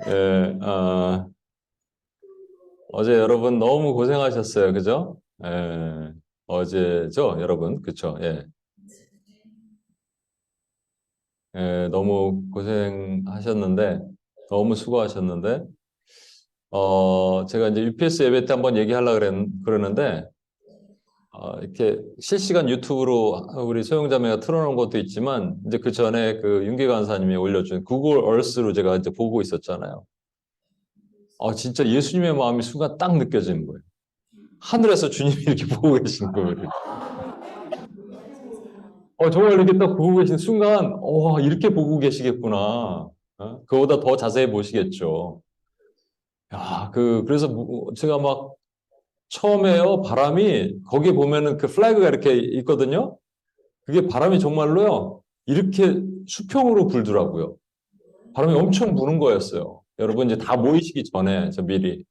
예, 어제 여러분 너무 고생하셨어요. 그죠? 예, 어제죠, 여러분. 그쵸? 예. 예, 너무 고생하셨는데, 너무 수고하셨는데, 제가 이제 UPS 예배 때 한번 얘기하려고 그러는데, 이렇게 실시간 유튜브로 우리 소영자매가 틀어놓은 것도 있지만, 이제 그 전에 그 윤기 간사님이 올려준 구글 얼스로 제가 이제 보고 있었잖아요. 진짜 예수님의 마음이 순간 딱 느껴지는 거예요. 하늘에서 주님이 이렇게 보고 계신 거예요. 정말 이렇게 딱 보고 계신 순간, 이렇게 보고 계시겠구나. 그거보다 더 자세히 보시겠죠. 야, 그래서 제가 막 처음에요, 바람이, 거기 보면은 그 플래그가 이렇게 있거든요. 그게 바람이 정말로요, 이렇게 수평으로 불더라고요. 바람이 엄청 부는 거였어요. 여러분 이제 다 모이시기 전에, 저 미리.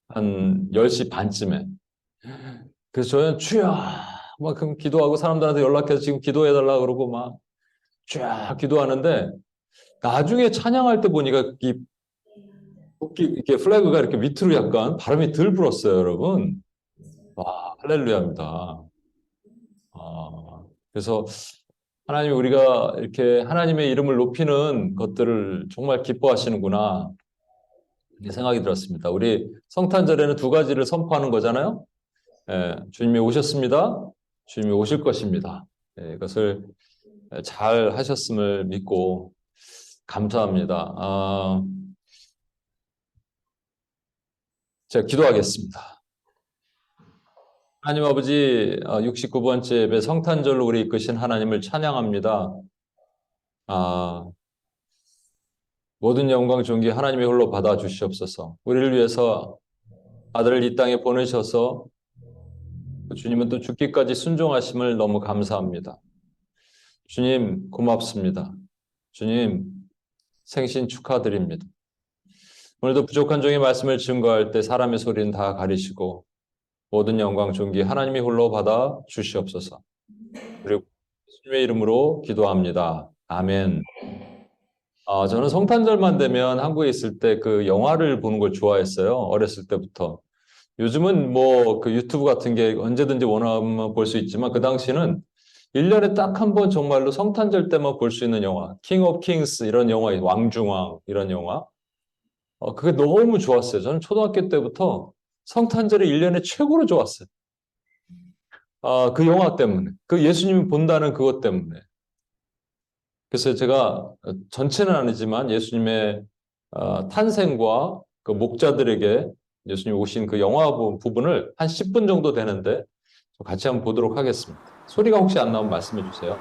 한 10시 반쯤에. 그래서 저는 주여! 막 그럼 기도하고 사람들한테 연락해서 지금 기도해달라 그러고 막 쫙 기도하는데 나중에 찬양할 때 보니까 이렇게 플래그가 이렇게 밑으로 약간 바람이 덜 불었어요, 여러분. 와, 할렐루야입니다. 그래서 하나님 우리가 이렇게 하나님의 이름을 높이는 것들을 정말 기뻐하시는구나. 이렇게 생각이 들었습니다. 우리 성탄절에는 두 가지를 선포하는 거잖아요. 주님이 오셨습니다. 주님이 오실 것입니다. 이것을 잘 하셨음을 믿고 감사합니다. 제가 기도하겠습니다. 하나님 아버지, 69번째 예배 성탄절로 우리 이끄신 하나님을 찬양합니다. 아, 모든 영광 존귀 하나님의 홀로 받아 주시옵소서. 우리를 위해서 아들을 이 땅에 보내셔서 주님은 또 죽기까지 순종하심을 너무 감사합니다. 주님 고맙습니다. 주님 생신 축하드립니다. 오늘도 부족한 종의 말씀을 증거할 때 사람의 소리는 다 가리시고 모든 영광 존귀 하나님이 홀로 받아 주시옵소서. 그리고 예수님의 이름으로 기도합니다. 아멘. 저는 성탄절만 되면 한국에 있을 때 그 영화를 보는 걸 좋아했어요. 어렸을 때부터. 요즘은 뭐 그 유튜브 같은 게 언제든지 원하면 볼 수 있지만 그 당시는 1년에 딱 한 번 정말로 성탄절 때만 볼 수 있는 영화. 킹 오브 킹스 이런 영화, 왕중왕 이런 영화. 그게 너무 좋았어요. 저는 초등학교 때부터 성탄절이 1년에 최고로 좋았어요. 그 영화 때문에. 그 예수님이 본다는 그것 때문에. 그래서 제가 전체는 아니지만 예수님의 탄생과 그 목자들에게 예수님 오신 그 영화 부분을 한 10분 정도 되는데 같이 한번 보도록 하겠습니다. 소리가 혹시 안 나오면 말씀해 주세요.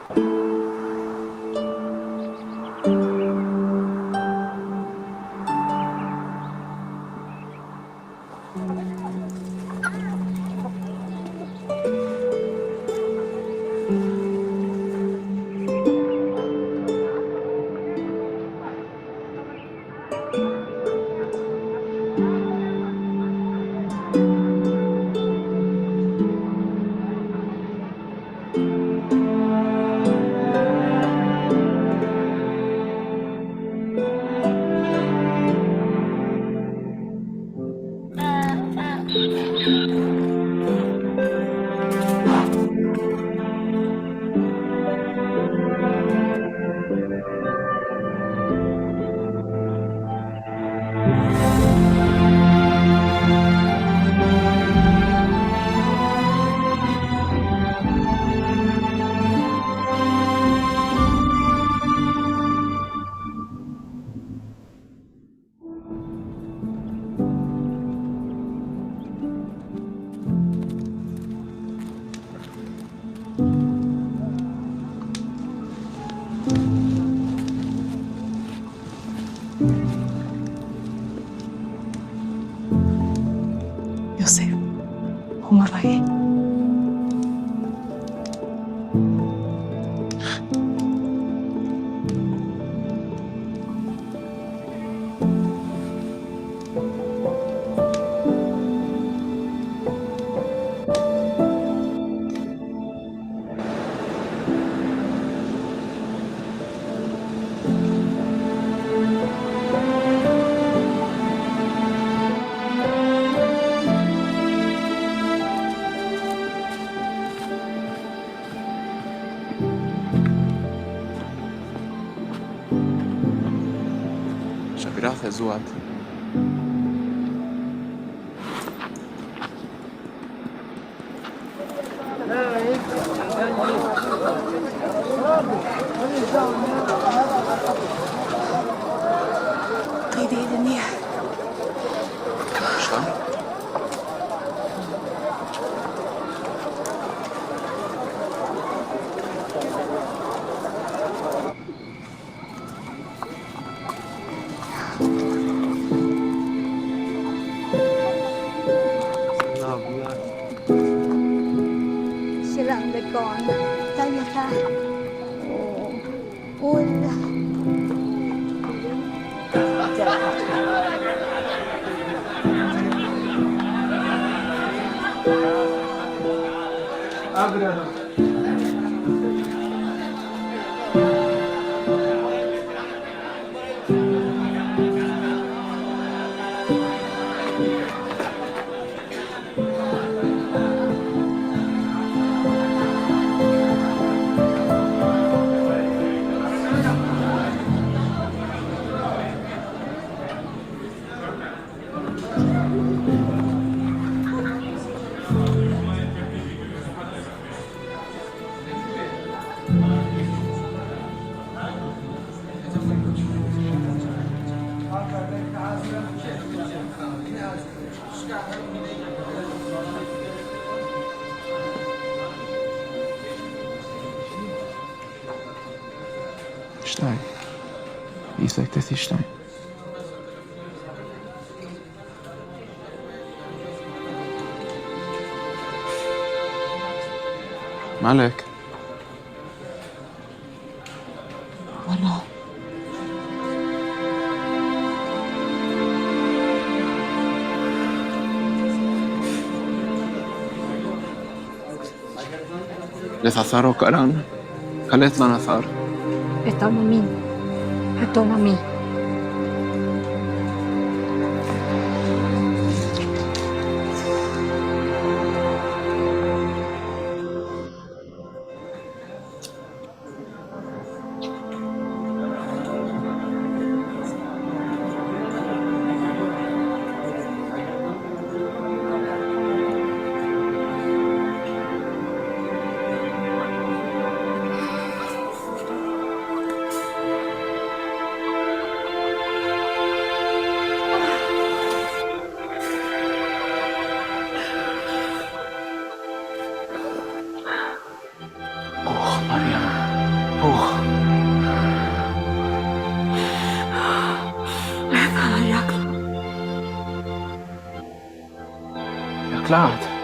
요셉, 호마바에 Gracias, Zuad. قيدي إذني. شلون؟ Silang con tay nha ta. Ôi شتاي يساك تثي شتاي مالك؟ وأنا لسه صاروا كلام خليت لنا صار Ito mami. Ito mami. مريم أوه يا كلاد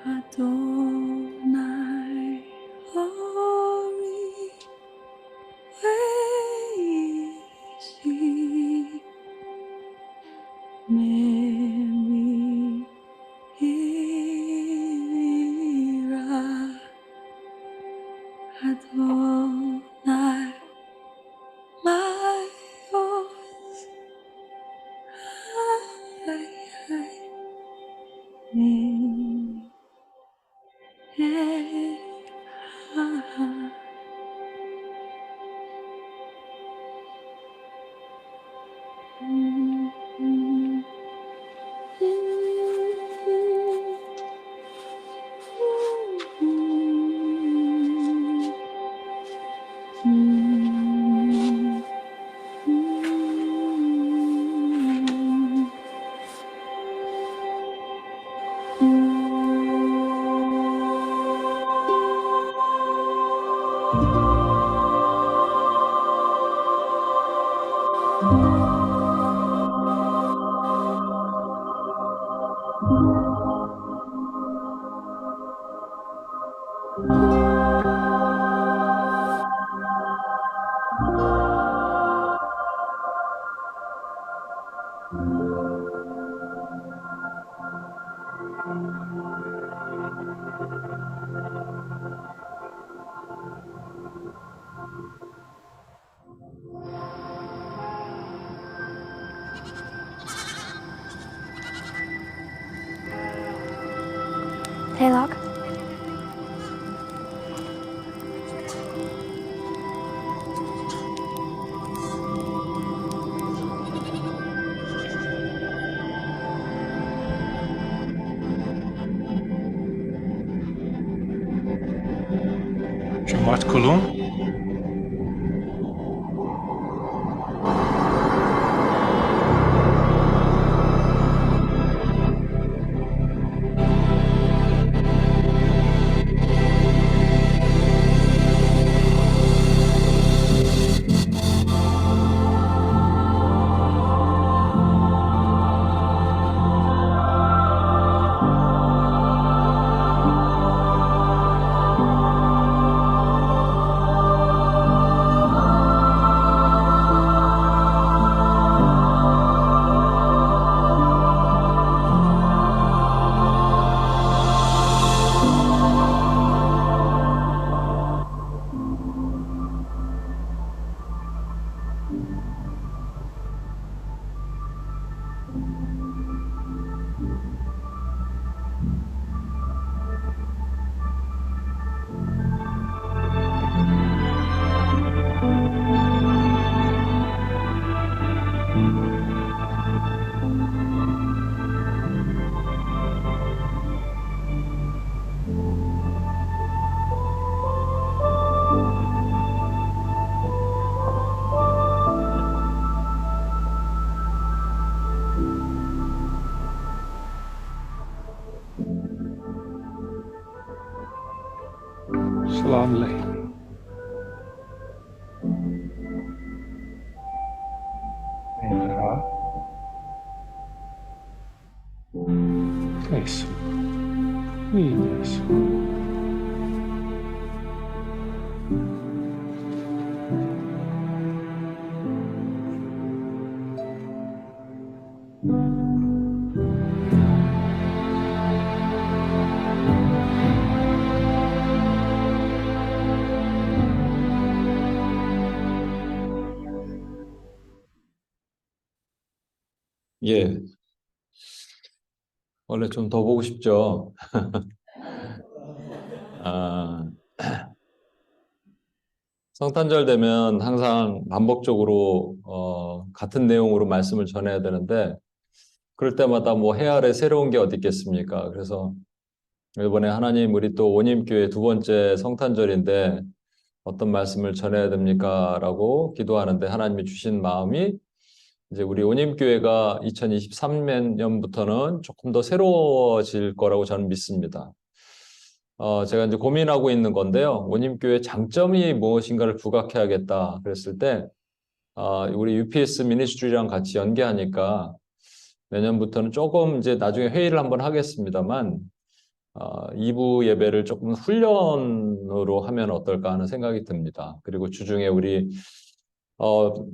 Adonai, Ori, Weisi, Mary, Ira, Adonai, my voice, Taylor. שומעת כלום? שלום לי. Isso. Isso. 예. 원래 좀 더 보고 싶죠. 아, 성탄절 되면 항상 반복적으로 같은 내용으로 말씀을 전해야 되는데 그럴 때마다 뭐 해 아래 새로운 게 어디 있겠습니까? 그래서 이번에 하나님 우리 또 온임교회 두 번째 성탄절인데 어떤 말씀을 전해야 됩니까? 라고 기도하는데 하나님이 주신 마음이 이제 우리 온임교회가 2023년부터는 조금 더 새로워질 거라고 저는 믿습니다. 제가 이제 고민하고 있는 건데요. 온임교회 장점이 무엇인가를 부각해야겠다 그랬을 때 우리 UPS 미니스트리랑 같이 연계하니까 내년부터는 조금 이제 나중에 회의를 한번 하겠습니다만 2부 예배를 조금 훈련으로 하면 어떨까 하는 생각이 듭니다. 그리고 주중에 우리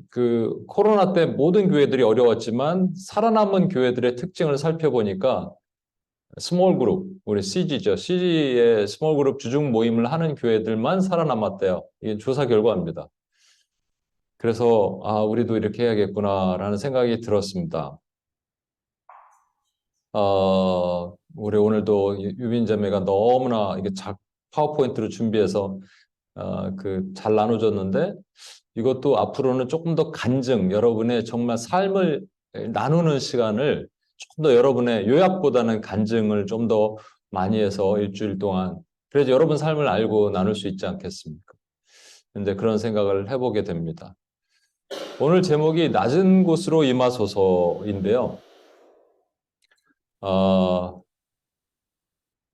그 코로나 때 모든 교회들이 어려웠지만 살아남은 교회들의 특징을 살펴보니까 스몰 그룹, 우리 CG죠. CG의 스몰 그룹 주중 모임을 하는 교회들만 살아남았대요. 이게 조사 결과입니다. 그래서 우리도 이렇게 해야겠구나라는 생각이 들었습니다. 우리 오늘도 유빈자매가 너무나 이게 파워포인트로 준비해서 잘 나눠줬는데 이것도 앞으로는 조금 더 간증, 여러분의 정말 삶을 나누는 시간을 조금 더 여러분의 요약보다는 간증을 좀 더 많이 해서 일주일 동안 그래서 여러분 삶을 알고 나눌 수 있지 않겠습니까? 근데 그런 생각을 해보게 됩니다. 오늘 제목이 낮은 곳으로 임하소서인데요.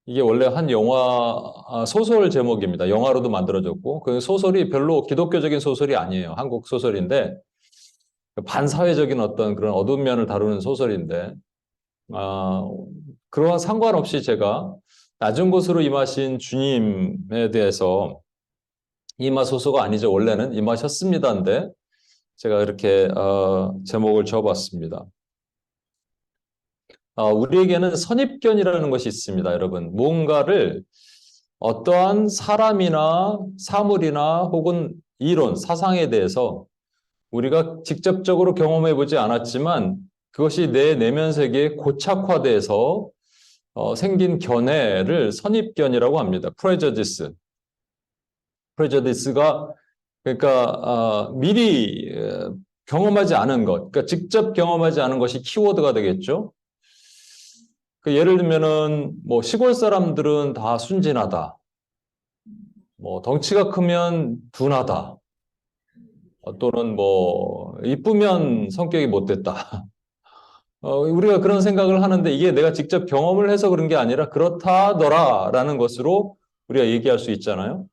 이게 원래 한 영화 소설 제목입니다. 영화로도 만들어졌고 그 소설이 별로 기독교적인 소설이 아니에요. 한국 소설인데 반사회적인 어떤 그런 어두운 면을 다루는 소설인데 그러한 상관없이 제가 낮은 곳으로 임하신 주님에 대해서 임하소서가 아니죠. 원래는 임하셨습니다인데 제가 이렇게 제목을 지어봤습니다. 우리에게는 선입견이라는 것이 있습니다, 여러분. 무언가를 어떠한 사람이나 사물이나 혹은 이론, 사상에 대해서 우리가 직접적으로 경험해 보지 않았지만 그것이 내 내면 세계에 고착화돼서 생긴 견해를 선입견이라고 합니다. 프레저디스. 프레저디스가 그러니까 미리 경험하지 않은 것, 그러니까 직접 경험하지 않은 것이 키워드가 되겠죠. 예를 들면은 뭐 시골 사람들은 다 순진하다. 뭐 덩치가 크면 둔하다. 또는 뭐 이쁘면 성격이 못됐다. 우리가 그런 생각을 하는데 이게 내가 직접 경험을 해서 그런 게 아니라 그렇다더라라는 것으로 우리가 얘기할 수 있잖아요.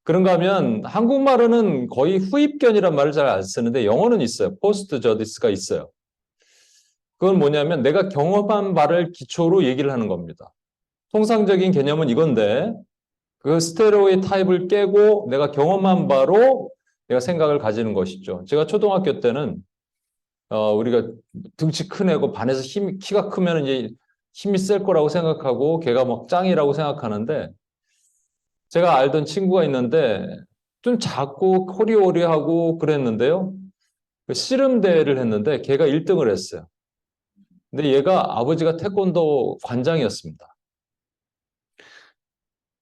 그런가 하면 한국말로는 거의 후입견이란 말을 잘 안 쓰는데 영어는 있어요. 포스트 저디스가 있어요. 그건 뭐냐면 내가 경험한 바를 기초로 얘기를 하는 겁니다. 통상적인 개념은 이건데 그 스테레오의 타입을 깨고 내가 경험한 바로 내가 생각을 가지는 것이죠. 제가 초등학교 때는 우리가 등치 큰 애고 반에서 키가 크면 이제 힘이 셀 거라고 생각하고 걔가 막 짱이라고 생각하는데 제가 알던 친구가 있는데 좀 작고 호리호리하고 그랬는데요. 씨름대회를 했는데 걔가 1등을 했어요. 근데 얘가 아버지가 태권도 관장이었습니다.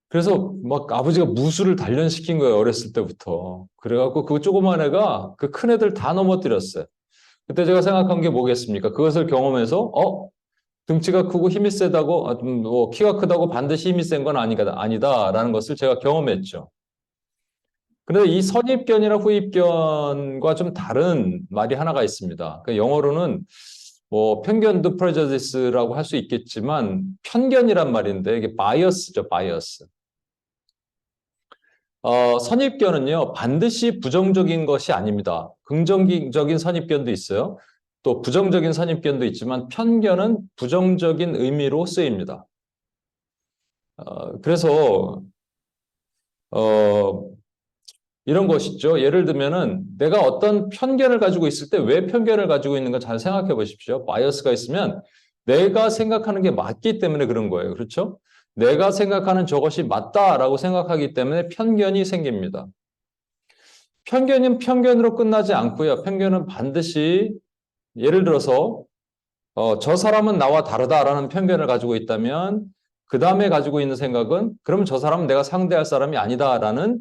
그래서 막 아버지가 무술을 단련시킨 거예요, 어렸을 때부터. 그래갖고 그 조그만 애가 그 큰 애들 다 넘어뜨렸어요. 그때 제가 생각한 게 뭐겠습니까? 그것을 경험해서, 등치가 크고 힘이 세다고, 뭐 키가 크다고 반드시 힘이 센 건 아니다라는 것을 제가 경험했죠. 그런데 이 선입견이나 후입견과 좀 다른 말이 하나가 있습니다. 그 영어로는 뭐 편견도 prejudice라고 할 수 있겠지만 편견이란 말인데 이게 bias죠, bias. 선입견은요 반드시 부정적인 것이 아닙니다. 긍정적인 선입견도 있어요. 또 부정적인 선입견도 있지만 편견은 부정적인 의미로 쓰입니다. 그래서 이런 것이죠. 예를 들면은 내가 어떤 편견을 가지고 있을 때 왜 편견을 가지고 있는가 잘 생각해 보십시오. 바이어스가 있으면 내가 생각하는 게 맞기 때문에 그런 거예요. 그렇죠? 내가 생각하는 저것이 맞다라고 생각하기 때문에 편견이 생깁니다. 편견은 편견으로 끝나지 않고요. 편견은 반드시 예를 들어서 저 사람은 나와 다르다라는 편견을 가지고 있다면 그 다음에 가지고 있는 생각은 그럼 저 사람은 내가 상대할 사람이 아니다라는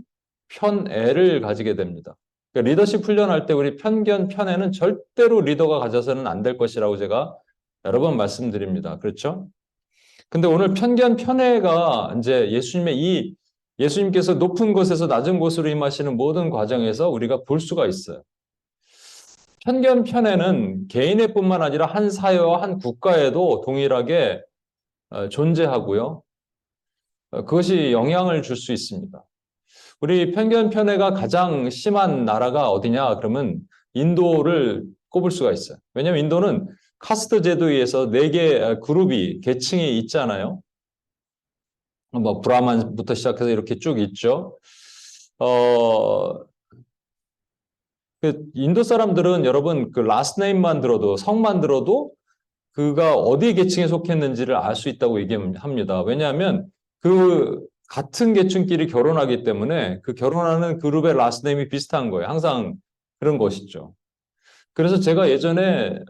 편애를 가지게 됩니다. 그러니까 리더십 훈련할 때 우리 편견, 편애는 절대로 리더가 가져서는 안 될 것이라고 제가 여러 번 말씀드립니다. 그렇죠? 근데 오늘 편견, 편애가 이제 예수님께서 높은 곳에서 낮은 곳으로 임하시는 모든 과정에서 우리가 볼 수가 있어요. 편견, 편애는 개인의 뿐만 아니라 한 사회와 한 국가에도 동일하게 존재하고요. 그것이 영향을 줄 수 있습니다. 우리 편견, 편애가 가장 심한 나라가 어디냐? 그러면 인도를 꼽을 수가 있어요. 왜냐하면 인도는 카스트 제도에 의해서 4개 그룹이, 계층이 있잖아요. 뭐 브라만부터 시작해서 이렇게 쭉 있죠. 어, 그 인도 사람들은 여러분 그 라스트 네임만 들어도 성만 들어도 그가 어디 계층에 속했는지를 알 수 있다고 얘기합니다. 왜냐하면 그 같은 계층끼리 결혼하기 때문에 그 결혼하는 그룹의 라스트 네임이 비슷한 거예요. 항상 그런 것이죠. 그래서 제가 예전에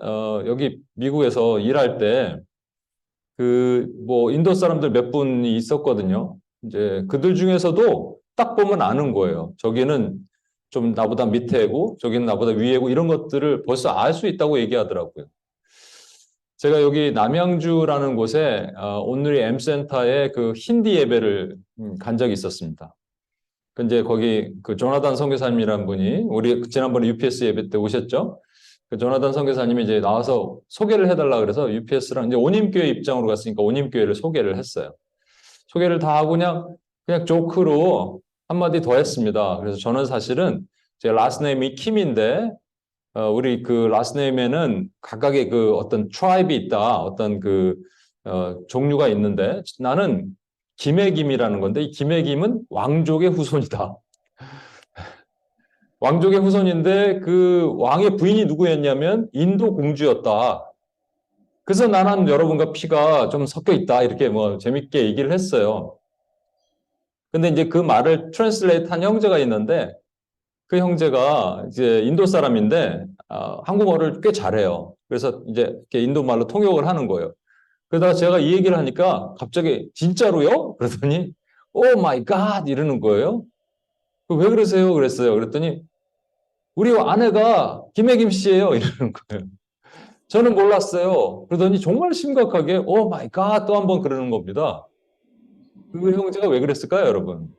여기 미국에서 일할 때 그 뭐 인도 사람들 몇 분이 있었거든요. 이제 그들 중에서도 딱 보면 아는 거예요. 저기는 좀 나보다 밑에고 저기는 나보다 위에고 이런 것들을 벌써 알 수 있다고 얘기하더라고요. 제가 여기 남양주라는 곳에 온누리 M센터에 그 힌디 예배를 간 적이 있었습니다. 그 이제 거기 그 조나단 선교사님이라는 분이 우리 지난번에 UPS 예배 때 오셨죠? 그 조나단 선교사님이 이제 나와서 소개를 해달라 그래서 UPS랑 이제 온임교회 입장으로 갔으니까 온임교회를 소개를 했어요. 소개를 다 하고 그냥 조크로 한마디 더 했습니다. 그래서 저는 사실은 제 라스트 네임이 킴인데 우리 그 라스트 네임에는 각각의 그 어떤 트라이브이 있다. 어떤 그 종류가 있는데 나는 김의 김이라는 건데 이 김의 김은 왕족의 후손이다. 왕족의 후손인데 그 왕의 부인이 누구였냐면 인도 공주였다. 그래서 나는 여러분과 피가 좀 섞여 있다. 이렇게 뭐 재밌게 얘기를 했어요. 근데 이제 그 말을 트랜슬레이트 한 형제가 있는데 그 형제가 이제 인도 사람인데 한국어를 꽤 잘해요. 그래서 이제 이렇게 인도 말로 통역을 하는 거예요. 그러다가 제가 이 얘기를 하니까 갑자기 진짜로요? 그러더니 오 마이 갓 이러는 거예요. 왜 그러세요? 그랬어요. 그랬더니 우리 아내가 김혜김 씨예요. 이러는 거예요. 저는 몰랐어요. 그러더니 정말 심각하게 오 마이 갓 또 한 번 그러는 겁니다. 그 형제가 왜 그랬을까요, 여러분?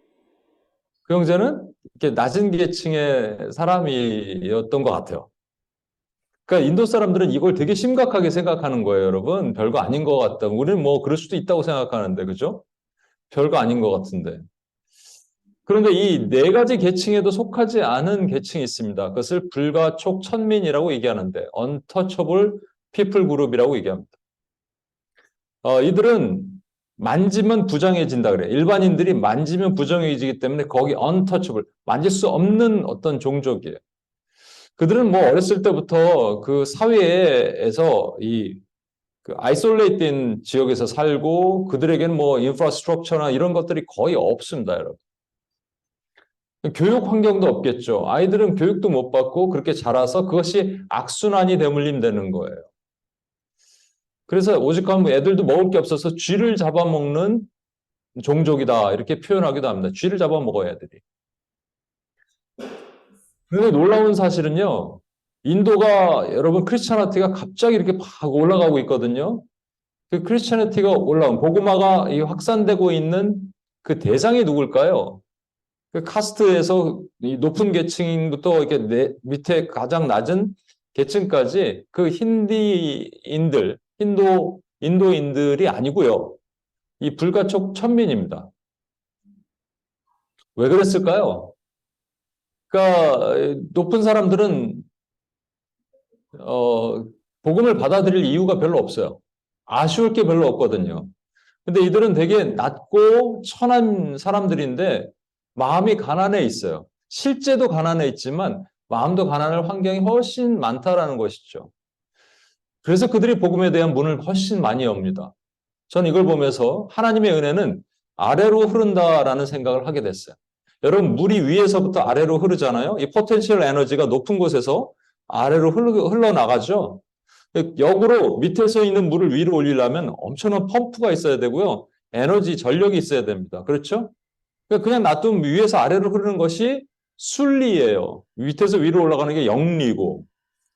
그 형제는 이렇게 낮은 계층의 사람이었던 것 같아요. 그러니까 인도 사람들은 이걸 되게 심각하게 생각하는 거예요, 여러분. 별거 아닌 것 같다. 우리는 뭐 그럴 수도 있다고 생각하는데, 그죠? 별거 아닌 것 같은데. 그런데 이 네 가지 계층에도 속하지 않은 계층이 있습니다. 그것을 불가촉 천민이라고 얘기하는데, untouchable people group이라고 얘기합니다. 이들은 만지면 부정해진다 그래요. 일반인들이 만지면 부정해지기 때문에 거기 untouchable, 만질 수 없는 어떤 종족이에요. 그들은 뭐 어렸을 때부터 그 사회에서 그 아이솔레이트된 지역에서 살고 그들에게는 뭐 인프라스트럭처나 이런 것들이 거의 없습니다, 여러분. 교육 환경도 없겠죠. 아이들은 교육도 못 받고 그렇게 자라서 그것이 악순환이 되물림되는 거예요. 그래서 오죽하면 애들도 먹을 게 없어서 쥐를 잡아먹는 종족이다 이렇게 표현하기도 합니다. 쥐를 잡아먹어요, 애들이. 그런데 놀라운 사실은요. 인도가 여러분 크리스찬리티가 갑자기 이렇게 팍 올라가고 있거든요. 그 크리스찬리티가 올라온 복음화가 확산되고 있는 그 대상이 누굴까요? 그 카스트에서 이 높은 계층부터 이렇게 밑에 가장 낮은 계층까지 그 힌디인들, 인도인들이 아니고요. 이 불가촉 천민입니다. 왜 그랬을까요? 그러니까 높은 사람들은 복음을 받아들일 이유가 별로 없어요. 아쉬울 게 별로 없거든요. 근데 이들은 되게 낮고 천한 사람들인데 마음이 가난해 있어요. 실제도 가난해 있지만 마음도 가난할 환경이 훨씬 많다라는 것이죠. 그래서 그들이 복음에 대한 문을 훨씬 많이 엽니다. 저는 이걸 보면서 하나님의 은혜는 아래로 흐른다라는 생각을 하게 됐어요. 여러분 물이 위에서부터 아래로 흐르잖아요. 이 포텐셜 에너지가 높은 곳에서 아래로 흘러나가죠. 역으로 밑에서 있는 물을 위로 올리려면 엄청난 펌프가 있어야 되고요. 에너지, 전력이 있어야 됩니다. 그렇죠? 그냥 놔두면 위에서 아래로 흐르는 것이 순리예요. 밑에서 위로 올라가는 게 영리고.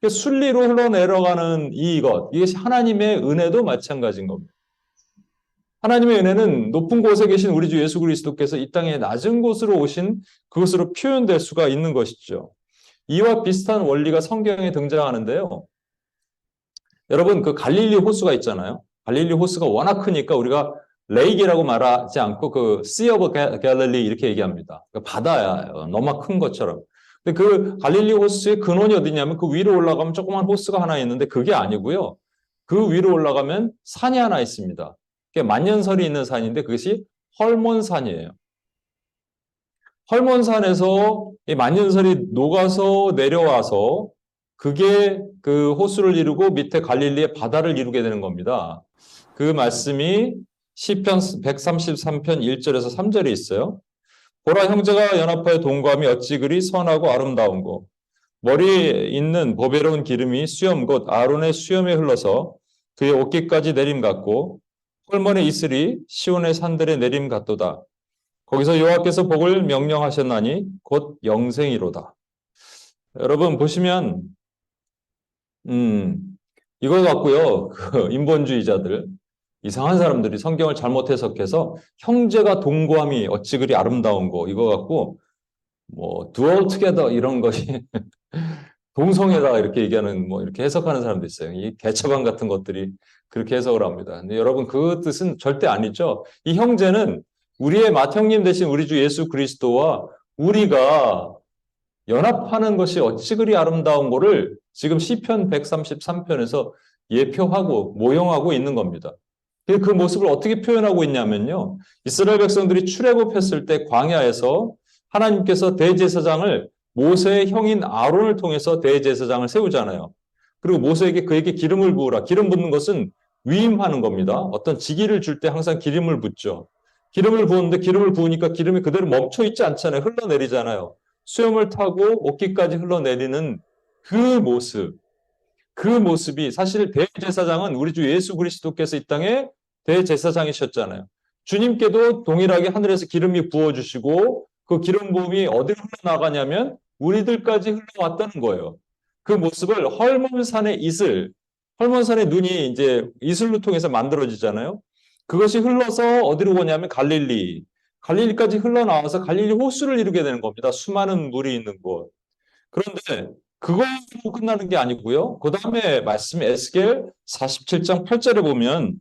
순리로 흘러내려가는 이것이 하나님의 은혜도 마찬가지인 겁니다. 하나님의 은혜는 높은 곳에 계신 우리 주 예수 그리스도께서 이 땅에 낮은 곳으로 오신 그것으로 표현될 수가 있는 것이죠. 이와 비슷한 원리가 성경에 등장하는데요. 여러분 그 갈릴리 호수가 있잖아요. 갈릴리 호수가 워낙 크니까 우리가 레이기라고 말하지 않고 그 Sea of Galilee 이렇게 얘기합니다. 그러니까 바다야. 너무 큰 것처럼. 근데 그 갈릴리 호수의 근원이 어디냐면 그 위로 올라가면 조그만 호수가 하나 있는데 그게 아니고요. 그 위로 올라가면 산이 하나 있습니다. 그게 만년설이 있는 산인데 그것이 헐몬산이에요. 헐몬산에서 이 만년설이 녹아서 내려와서 그게 그 호수를 이루고 밑에 갈릴리의 바다를 이루게 되는 겁니다. 그 말씀이 시편 133편 1절에서 3절에 있어요. 보라, 형제가 연합하여 동거함이 어찌 그리 선하고 아름다운고, 머리에 있는 보배로운 기름이 수염 곧 아론의 수염에 흘러서 그의 옷깃까지 내림 같고, 헐몬의 이슬이 시온의 산들의 내림 같도다. 거기서 여호와께서 복을 명령하셨나니 곧 영생이로다. 여러분 보시면 이걸 갖고요, 그 인본주의자들, 이상한 사람들이 성경을 잘못 해석해서 형제가 동거함이 어찌 그리 아름다운 거, 이거 갖고 뭐 dwell together 이런 것이 동성애다 이렇게 얘기하는, 뭐 이렇게 해석하는 사람도 있어요. 이 개처방 같은 것들이 그렇게 해석을 합니다. 근데 여러분 그 뜻은 절대 아니죠. 이 형제는 우리의 맏형님 대신 우리 주 예수 그리스도와 우리가 연합하는 것이 어찌 그리 아름다운 거를 지금 시편 133편에서 예표하고 모형하고 있는 겁니다. 그 모습을 어떻게 표현하고 있냐면요. 이스라엘 백성들이 출애굽했을 때 광야에서 하나님께서 대제사장을 모세의 형인 아론을 통해서 대제사장을 세우잖아요. 그리고 모세에게 그에게 기름을 부으라. 기름 붓는 것은 위임하는 겁니다. 어떤 직위를 줄 때 항상 기름을 붓죠. 기름을 부었는데 기름을 부으니까 기름이 그대로 멈춰 있지 않잖아요. 흘러내리잖아요. 수염을 타고 옷깃까지 흘러내리는 그 모습이 사실 대제사장은 우리 주 예수 그리스도께서 이 땅에 대제사장이셨잖아요. 주님께도 동일하게 하늘에서 기름이 부어주시고 그 기름 부음이 어디로 흘러나가냐면 우리들까지 흘러왔다는 거예요. 그 모습을 헐몬산의 눈이 이제 이슬로 통해서 만들어지잖아요. 그것이 흘러서 어디로 오냐면 갈릴리까지 흘러나와서 갈릴리 호수를 이루게 되는 겁니다. 수많은 물이 있는 곳. 그런데 그걸로 끝나는 게 아니고요. 그 다음에 말씀 에스겔 47장 8절에 보면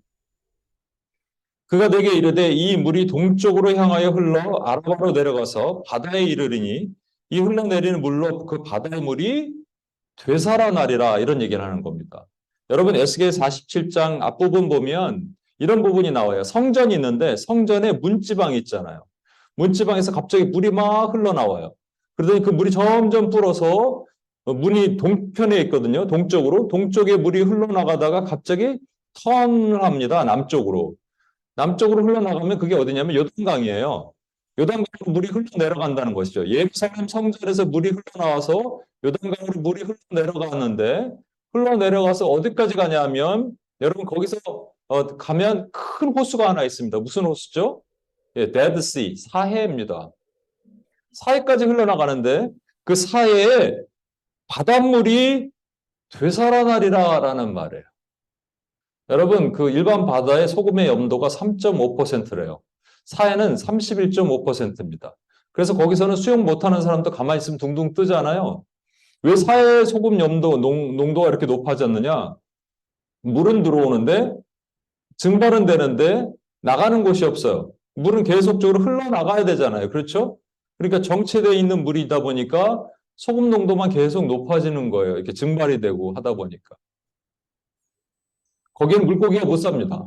그가 내게 이르되 이 물이 동쪽으로 향하여 흘러 아라바로 내려가서 바다에 이르리니 이 흘러내리는 물로 그 바다의 물이 되살아나리라, 이런 얘기를 하는 겁니다. 여러분 에스겔 47장 앞부분 보면 이런 부분이 나와요. 성전이 있는데 성전에 문지방이 있잖아요. 문지방에서 갑자기 물이 막 흘러나와요. 그러더니 그 물이 점점 불어서 문이 동편에 있거든요. 동쪽에 물이 흘러나가다가 갑자기 턴을 합니다. 남쪽으로 흘러나가면 그게 어디냐면 요단강이에요. 요단강으로 물이 흘러내려간다는 것이죠. 예루살렘 성전에서 물이 흘러나와서 요단강으로 물이 흘러내려가서 어디까지 가냐면 여러분 거기서 가면 큰 호수가 하나 있습니다. 무슨 호수죠? 예, 데드 씨, 사해입니다. 사해까지 흘러나가는데 그 사해에 바닷물이 되살아나리라라는 말이에요. 여러분 그 일반 바다의 소금의 염도가 3.5%래요. 사해는 31.5%입니다. 그래서 거기서는 수영 못하는 사람도 가만히 있으면 둥둥 뜨잖아요. 왜 사해 소금 염도 농도가 이렇게 높아졌느냐? 물은 들어오는데 증발은 되는데 나가는 곳이 없어요. 물은 계속적으로 흘러나가야 되잖아요. 그렇죠? 그러니까 정체되어 있는 물이다 보니까 소금 농도만 계속 높아지는 거예요. 이렇게 증발이 되고 하다 보니까. 거기는 물고기가 못 삽니다.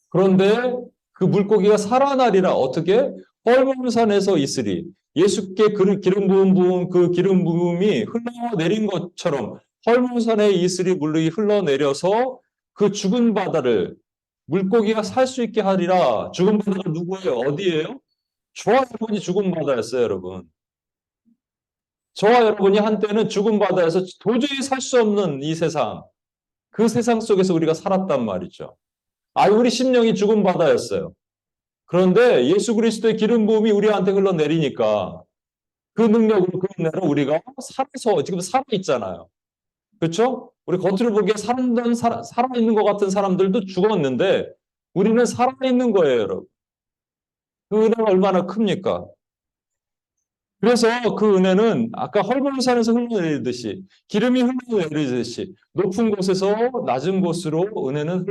그런데 그 물고기가 살아나리라. 어떻게? 헐몬산에서 있으리. 예수께 기름 부은 그 기름 부음이 흘러내린 것처럼 헐몬산에 있으리 물이 흘러내려서 그 죽은 바다를 물고기가 살 수 있게 하리라. 죽은 바다가 누구예요? 어디예요? 저와 여러분이 죽은 바다였어요, 여러분. 저와 여러분이 한때는 죽은 바다에서 도저히 살 수 없는 이 세상, 그 세상 속에서 우리가 살았단 말이죠. 우리 심령이 죽은 바다였어요. 그런데 예수 그리스도의 기름 부음이 우리한테 흘러내리니까 그 능력으로, 그 은혜로 우리가 살아서 지금 살아있잖아요. 그렇죠? 우리 겉으로 보기에 살아있는 것 같은 사람들도 죽었는데 우리는 살아있는 거예요, 여러분. 그 은혜가 얼마나 큽니까? 그래서 그 은혜는 아까 헐몬산에서 흘러내리듯이, 기름이 흘러내리듯이 높은 곳에서 낮은 곳으로 은혜는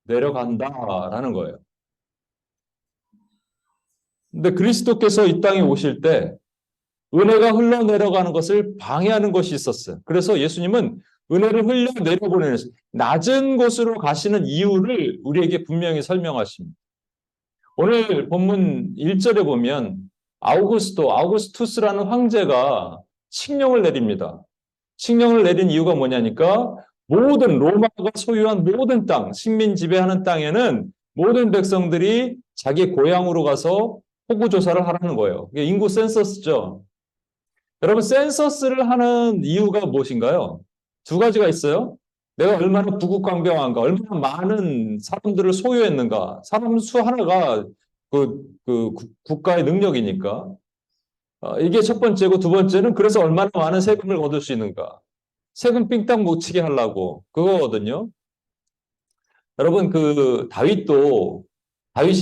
흘러내려간다라는 거예요. 근데 그리스도께서 이 땅에 오실 때 은혜가 흘러내려가는 것을 방해하는 것이 있었어요. 그래서 예수님은 은혜를 흘러내려보내는 낮은 곳으로 가시는 이유를 우리에게 분명히 설명하십니다. 오늘 본문 1절에 보면 아우구스투스라는 황제가 칙령을 내립니다. 칙령을 내린 이유가 뭐냐니까 모든 로마가 소유한 모든 땅, 식민 지배하는 땅에는 모든 백성들이 자기 고향으로 가서 호구 조사를 하라는 거예요. 이게 인구 센서스죠. 여러분, 센서스를 하는 이유가 무엇인가요? 두 가지가 있어요. 내가 얼마나 부국강병한가, 얼마나 많은 사람들을 소유했는가. 사람 수 하나가 국가의 능력이니까. 이게 첫 번째고, 두 번째는 그래서 얼마나 많은 세금을 거둘 수 있는가. 세금 삥땅 못 치게 하려고 그거거든요. 여러분, 다윗이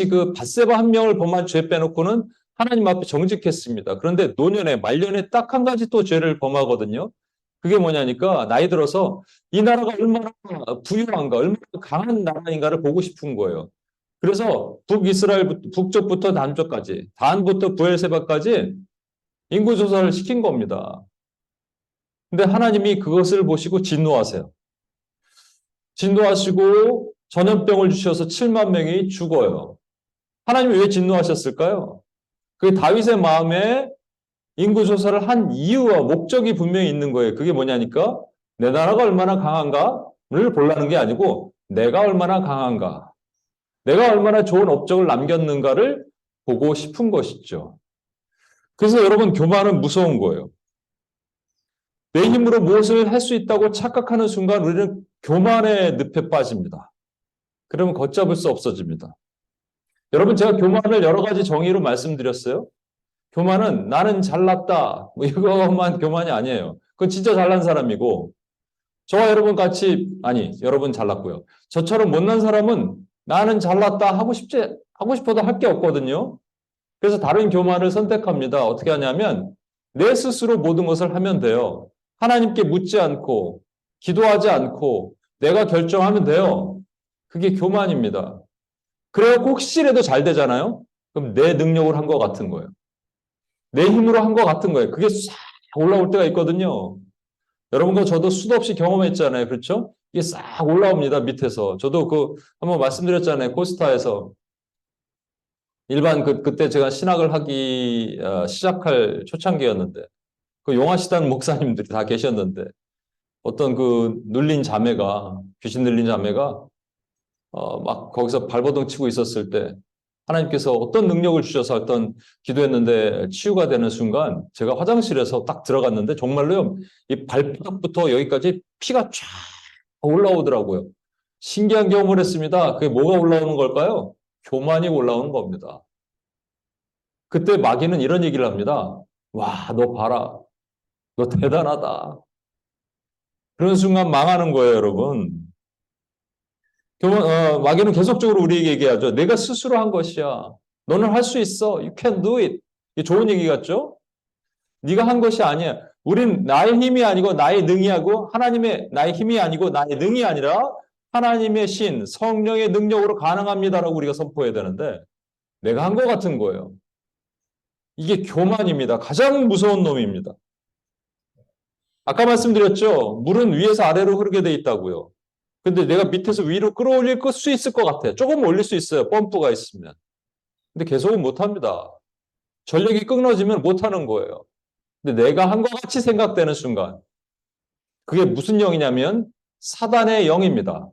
그 밧세바 한 명을 범한 죄 빼놓고는 하나님 앞에 정직했습니다. 그런데 노년에 말년에 딱 한 가지 또 죄를 범하거든요. 그게 뭐냐니까 나이 들어서 이 나라가 얼마나 부유한가, 얼마나 강한 나라인가를 보고 싶은 거예요. 그래서 북쪽부터 남쪽까지, 단부터 부엘세바까지 인구 조사를 시킨 겁니다. 근데 하나님이 그것을 보시고 진노하세요. 진노하시고 전염병을 주셔서 7만 명이 죽어요. 하나님이 왜 진노하셨을까요? 그 다윗의 마음에 인구 조사를 한 이유와 목적이 분명히 있는 거예요. 그게 뭐냐니까 내 나라가 얼마나 강한가를 보려는 게 아니고 내가 얼마나 강한가, 내가 얼마나 좋은 업적을 남겼는가를 보고 싶은 것이죠. 그래서 여러분, 교만은 무서운 거예요. 내 힘으로 무엇을 할 수 있다고 착각하는 순간 우리는 교만의 늪에 빠집니다. 그러면 걷잡을 수 없어집니다. 여러분, 제가 교만을 여러 가지 정의로 말씀드렸어요. 교만은 나는 잘났다, 뭐 이거만 교만이 아니에요. 그건 진짜 잘난 사람이고, 저와 여러분 같이, 아니, 여러분 잘났고요. 저처럼 못난 사람은 나는 잘났다 하고 싶어도 할 게 없거든요. 그래서 다른 교만을 선택합니다. 어떻게 하냐면 내 스스로 모든 것을 하면 돼요. 하나님께 묻지 않고 기도하지 않고 내가 결정하면 돼요. 그게 교만입니다. 그래야 혹시라도 잘 되잖아요. 그럼 내 능력으로 한 것 같은 거예요. 내 힘으로 한 것 같은 거예요. 그게 싹 올라올 때가 있거든요. 여러분과 저도 수도 없이 경험했잖아요. 그렇죠? 이게 싹 올라옵니다. 밑에서. 저도 한번 말씀드렸잖아요. 코스타에서. 그때 제가 신학을 시작할 초창기였는데, 그 용화시단 목사님들이 다 계셨는데, 어떤 귀신 들린 자매가, 막 거기서 발버둥 치고 있었을 때, 하나님께서 어떤 능력을 주셔서 어떤 기도했는데 치유가 되는 순간, 제가 화장실에서 딱 들어갔는데, 정말로요, 이 발바닥부터 여기까지 피가 쫙 올라오더라고요. 신기한 경험을 했습니다. 그게 뭐가 올라오는 걸까요? 교만이 올라오는 겁니다. 그때 마귀는 이런 얘기를 합니다. 와, 너 봐라. 너 대단하다. 그런 순간 망하는 거예요, 여러분. 마귀는 계속적으로 우리에게 얘기하죠. 내가 스스로 한 것이야. 너는 할 수 있어. You can do it. 이게 좋은 얘기 같죠? 네가 한 것이 아니야. 우린 나의 힘이 아니고 나의 능이 하고 나의 힘이 아니고 나의 능이 아니라 하나님의 신, 성령의 능력으로 가능합니다라고 우리가 선포해야 되는데 내가 한 것 같은 거예요. 이게 교만입니다. 가장 무서운 놈입니다. 아까 말씀드렸죠. 물은 위에서 아래로 흐르게 돼 있다고요. 근데 내가 밑에서 위로 끌어올릴 수 있을 것 같아요. 조금 올릴 수 있어요. 펌프가 있으면. 근데 계속은 못합니다. 전력이 끊어지면 못하는 거예요. 근데 내가 한 것 같이 생각되는 순간 그게 무슨 영이냐면 사단의 영입니다.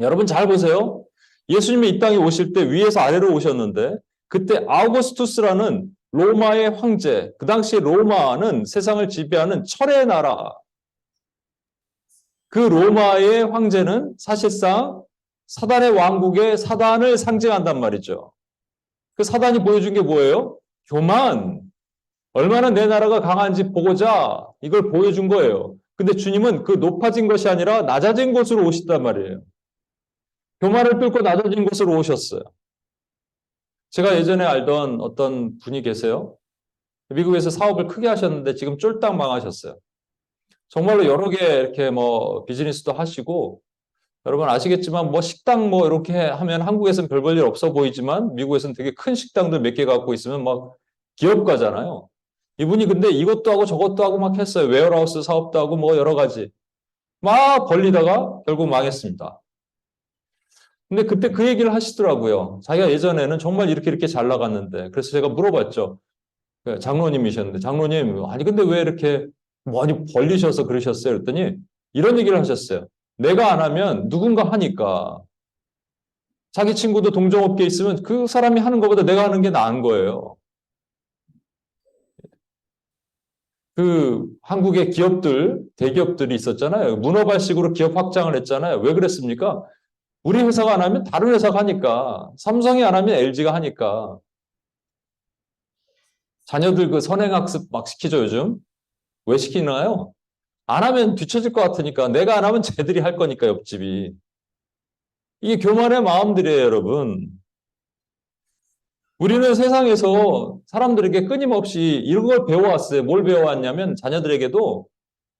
여러분 잘 보세요. 예수님이 이 땅에 오실 때 위에서 아래로 오셨는데 그때 아우구스투스라는 로마의 황제, 그 당시 로마는 세상을 지배하는 철의 나라. 그 로마의 황제는 사실상 사단의 왕국의 사단을 상징한단 말이죠. 그 사단이 보여준 게 뭐예요? 교만. 얼마나 내 나라가 강한지 보고자 이걸 보여준 거예요. 근데 주님은 그 높아진 것이 아니라 낮아진 곳으로 오셨단 말이에요. 교만을 뚫고 낮아진 곳으로 오셨어요. 제가 예전에 알던 어떤 분이 계세요. 미국에서 사업을 크게 하셨는데 지금 쫄딱 망하셨어요. 정말로 여러 개 이렇게 비즈니스도 하시고, 여러분 아시겠지만 식당 이렇게 하면 한국에서는 별 볼 일 없어 보이지만 미국에서는 되게 큰 식당들 몇 개 갖고 있으면 기업가잖아요. 이분이 근데 이것도 하고 저것도 하고 막 했어요. 웨어하우스 사업도 하고 여러 가지. 막 벌리다가 결국 망했습니다. 근데 그때 그 얘기를 하시더라고요. 자기가 예전에는 정말 이렇게 잘 나갔는데. 그래서 제가 물어봤죠. 장로님이셨는데, 장로님, 아니, 근데 왜 이렇게 많이 벌리셔서 그러셨어요? 그랬더니 이런 얘기를 하셨어요. 내가 안 하면 누군가 하니까. 자기 친구도 동종업계에 있으면 그 사람이 하는 것보다 내가 하는 게 나은 거예요. 그 한국의 기업들, 대기업들이 있었잖아요. 문어발식으로 기업 확장을 했잖아요. 왜 그랬습니까? 우리 회사가 안 하면 다른 회사가 하니까. 삼성이 안 하면 LG가 하니까. 자녀들 그 선행학습 막 시키죠, 요즘. 왜 시키나요? 안 하면 뒤처질 것 같으니까. 내가 안 하면 쟤들이 할 거니까, 옆집이. 이게 교만의 마음들이에요, 여러분. 우리는 세상에서 사람들에게 끊임없이 이런 걸 배워왔어요. 뭘 배워왔냐면 자녀들에게도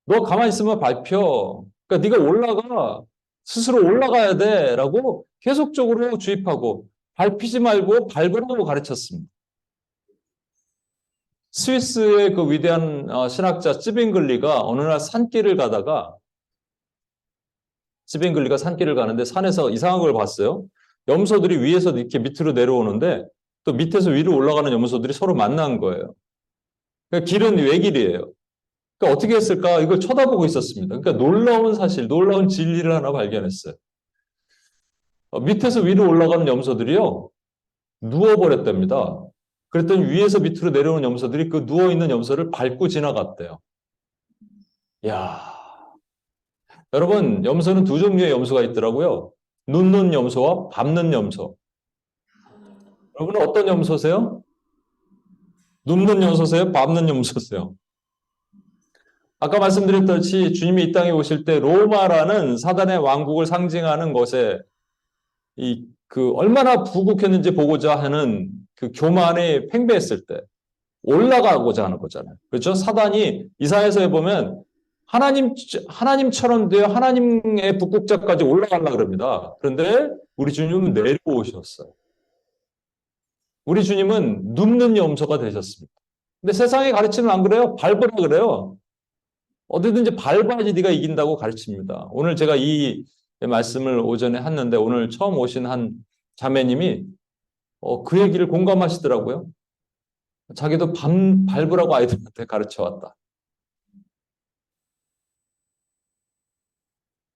너 가만히 있으면 밟혀. 그러니까 네가 올라가. 스스로 올라가야 돼. 라고 계속적으로 주입하고 밟히지 말고 밟으라고 가르쳤습니다. 스위스의 그 위대한 신학자 찌빙글리가 어느 날 산길을 가다가 찌빙글리가 산길을 가는데 산에서 이상한 걸 봤어요. 염소들이 위에서 이렇게 밑으로 내려오는데 또 밑에서 위로 올라가는 염소들이 서로 만난 거예요. 그러니까 길은 외길이에요. 그러니까 어떻게 했을까? 이걸 쳐다보고 있었습니다. 그러니까 놀라운 사실, 놀라운 진리를 하나 발견했어요. 밑에서 위로 올라가는 염소들이요, 누워버렸답니다. 그랬더니 위에서 밑으로 내려오는 염소들이 그 누워있는 염소를 밟고 지나갔대요. 야, 여러분, 염소는 두 종류의 염소가 있더라고요. 눕는 염소와 밟는 염소. 여러분은 어떤 염소세요? 눕는 염소세요? 밟는 염소세요? 아까 말씀드렸듯이 주님이 이 땅에 오실 때 로마라는 사단의 왕국을 상징하는 것에 그 얼마나 부국했는지 보고자 하는 그 교만에 팽배했을 때 올라가고자 하는 거잖아요. 그렇죠? 사단이 이사야서에 보면 하나님처럼 되어 하나님의 북극자까지 올라가려고 그럽니다. 그런데 우리 주님은 내려오셨어요. 우리 주님은 눕는 염소가 되셨습니다. 근데 세상의 가르침은 안 그래요? 밟으라 그래요. 어디든지 밟아야지 네가 이긴다고 가르칩니다. 오늘 제가 이 말씀을 오전에 했는데 오늘 처음 오신 한 자매님이 그 얘기를 공감하시더라고요. 자기도 밟으라고 아이들한테 가르쳐왔다.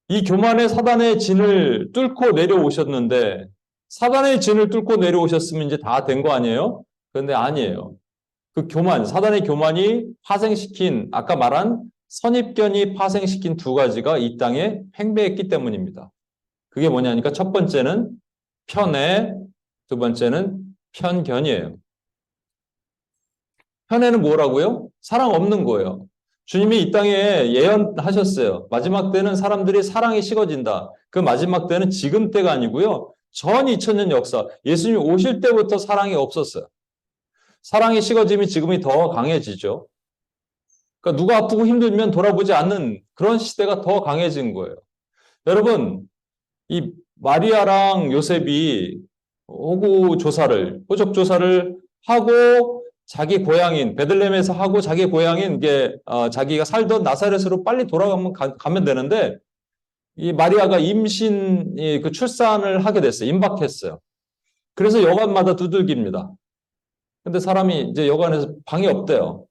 이 교만의 사단의 진을 뚫고 내려오셨는데 사단의 진을 뚫고 내려오셨으면 이제 다 된 거 아니에요? 그런데 아니에요. 그 교만, 사단의 교만이 파생시킨 아까 말한 선입견이 파생시킨 두 가지가 이 땅에 팽배했기 때문입니다. 그게 뭐냐니까 첫 번째는 편애, 두 번째는 편견이에요. 편애는 뭐라고요? 사랑 없는 거예요. 주님이 이 땅에 예언하셨어요. 마지막 때는 사람들이 사랑이 식어진다. 그 마지막 때는 지금 때가 아니고요. 전 2000년 역사, 예수님이 오실 때부터 사랑이 없었어요. 사랑이 식어지면 지금이 더 강해지죠. 그러니까 누가 아프고 힘들면 돌아보지 않는 그런 시대가 더 강해진 거예요. 여러분, 이 마리아랑 요셉이 호적 조사를 하고 자기 고향인 베들레헴에서 하고 자기 고향인 자기가 살던 나사렛으로 빨리 가면 되는데 이 마리아가 임신 그 출산을 하게 됐어요. 임박했어요. 그래서 여관마다 두들깁니다. 근데 사람이 이제 여관에서 방이 없대요.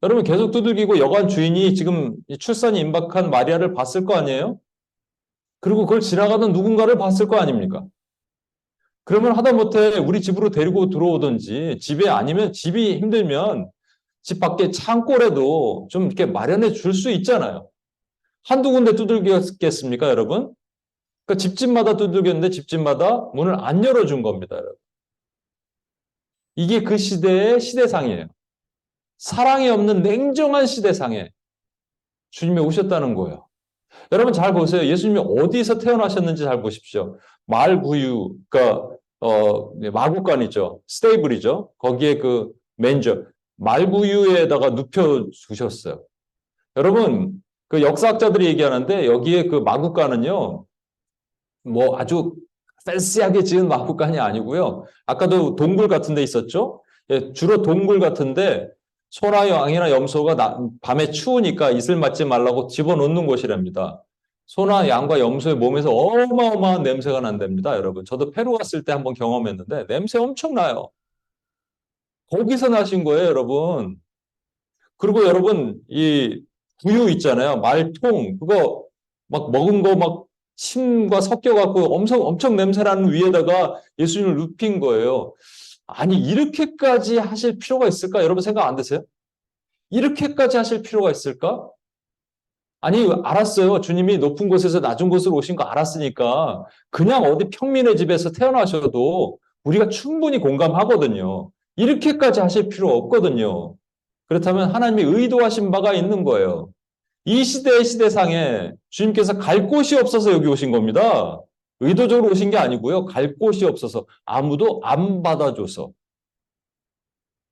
여러분 계속 두들기고 여관 주인이 지금 출산이 임박한 마리아를 봤을 거 아니에요? 그리고 그걸 지나가던 누군가를 봤을 거 아닙니까? 그러면 하다못해 우리 집으로 데리고 들어오든지 집에 아니면 집이 힘들면 집 밖에 창고라도 좀 이렇게 마련해 줄 수 있잖아요. 한두 군데 두들겼겠습니까, 여러분? 그러니까 집집마다 두들겼는데 집집마다 문을 안 열어준 겁니다, 여러분. 이게 그 시대의 시대상이에요. 사랑이 없는 냉정한 시대상에 주님이 오셨다는 거예요. 여러분 잘 보세요. 예수님이 어디서 태어나셨는지 잘 보십시오. 말구유, 그러니까 마구간이죠. 스테이블이죠. 거기에 그 맨저, 말구유에다가 눕혀 주셨어요. 여러분 그 역사학자들이 얘기하는데 여기에 그 마구간은요, 뭐 아주 팬시하게 지은 마구간이 아니고요. 아까도 동굴 같은 데 있었죠. 예, 주로 동굴 같은데 소나 양이나 염소가 밤에 추우니까 이슬 맞지 말라고 집어넣는 곳이랍니다. 소나 양과 염소의 몸에서 어마어마한 냄새가 난답니다, 여러분. 저도 페루 갔을 때 한번 경험했는데 냄새 엄청 나요. 거기서 나신 거예요, 여러분. 그리고 여러분, 이 구유 있잖아요. 말통, 그거 막 먹은 거 막 침과 섞여갖고 엄청 냄새나는 위에다가 예수님을 눕힌 거예요. 아니, 이렇게까지 하실 필요가 있을까? 여러분 생각 안 드세요? 이렇게까지 하실 필요가 있을까? 아니, 알았어요. 주님이 높은 곳에서 낮은 곳으로 오신 거 알았으니까 그냥 어디 평민의 집에서 태어나셔도 우리가 충분히 공감하거든요. 이렇게까지 하실 필요 없거든요. 그렇다면 하나님이 의도하신 바가 있는 거예요. 이 시대의 시대상에 주님께서 갈 곳이 없어서 여기 오신 겁니다. 의도적으로 오신 게 아니고요. 갈 곳이 없어서 아무도 안 받아줘서.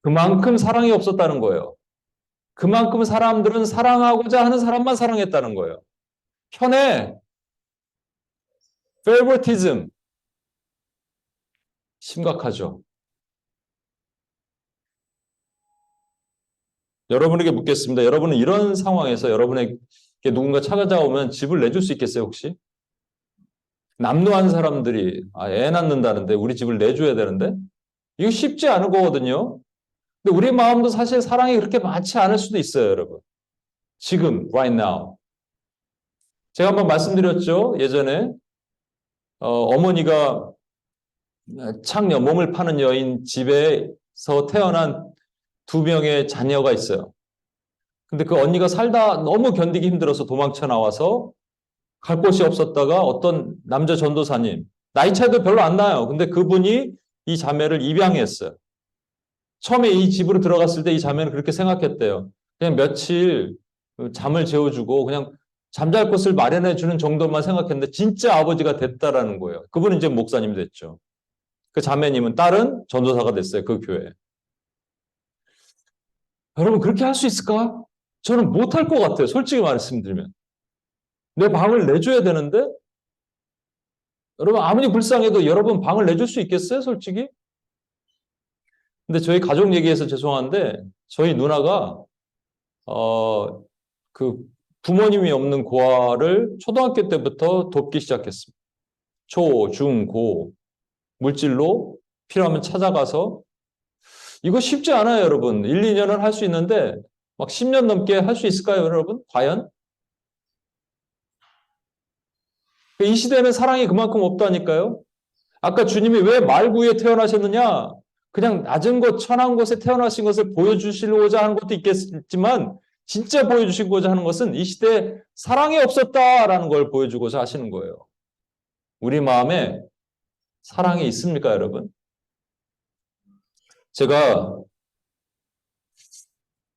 그만큼 사랑이 없었다는 거예요. 그만큼 사람들은 사랑하고자 하는 사람만 사랑했다는 거예요. 편애, 페이버티즘, 심각하죠. 여러분에게 묻겠습니다. 여러분은 이런 상황에서 여러분에게 누군가 찾아오면 집을 내줄 수 있겠어요, 혹시? 남루한 사람들이 애 낳는다는데 우리 집을 내줘야 되는데 이거 쉽지 않은 거거든요. 근데 우리 마음도 사실 사랑이 그렇게 많지 않을 수도 있어요, 여러분. 지금, right now. 제가 한번 말씀드렸죠, 예전에. 어머니가 창녀, 몸을 파는 여인 집에서 태어난 2명의 자녀가 있어요. 근데 그 언니가 살다 너무 견디기 힘들어서 도망쳐 나와서 갈 곳이 없었다가 어떤 남자 전도사님, 나이 차이도 별로 안 나요. 근데 그분이 이 자매를 입양했어요. 처음에 이 집으로 들어갔을 때 이 자매는 그렇게 생각했대요. 그냥 며칠 잠을 재워주고 그냥 잠잘 곳을 마련해 주는 정도만 생각했는데 진짜 아버지가 됐다라는 거예요. 그분은 이제 목사님 됐죠. 그 자매님은 딸은 전도사가 됐어요. 그 교회에. 여러분 그렇게 할 수 있을까? 저는 못할 것 같아요. 솔직히 말씀드리면. 내 방을 내줘야 되는데 여러분 아무리 불쌍해도 여러분 방을 내줄 수 있겠어요? 솔직히? 근데 저희 가족 얘기해서 죄송한데 저희 누나가 그 부모님이 없는 고아를 초등학교 때부터 돕기 시작했습니다. 초, 중, 고 물질로 필요하면 찾아가서 이거 쉽지 않아요, 여러분. 1, 2년은 할 수 있는데 막 10년 넘게 할 수 있을까요, 여러분? 과연? 이 시대는 사랑이 그만큼 없다니까요. 아까 주님이 왜 말구에 태어나셨느냐? 그냥 낮은 곳, 천한 곳에 태어나신 것을 보여주시고자 하는 것도 있겠지만 진짜 보여주시고자 하는 것은 이 시대에 사랑이 없었다라는 걸 보여주고자 하시는 거예요. 우리 마음에 사랑이 있습니까, 여러분? 제가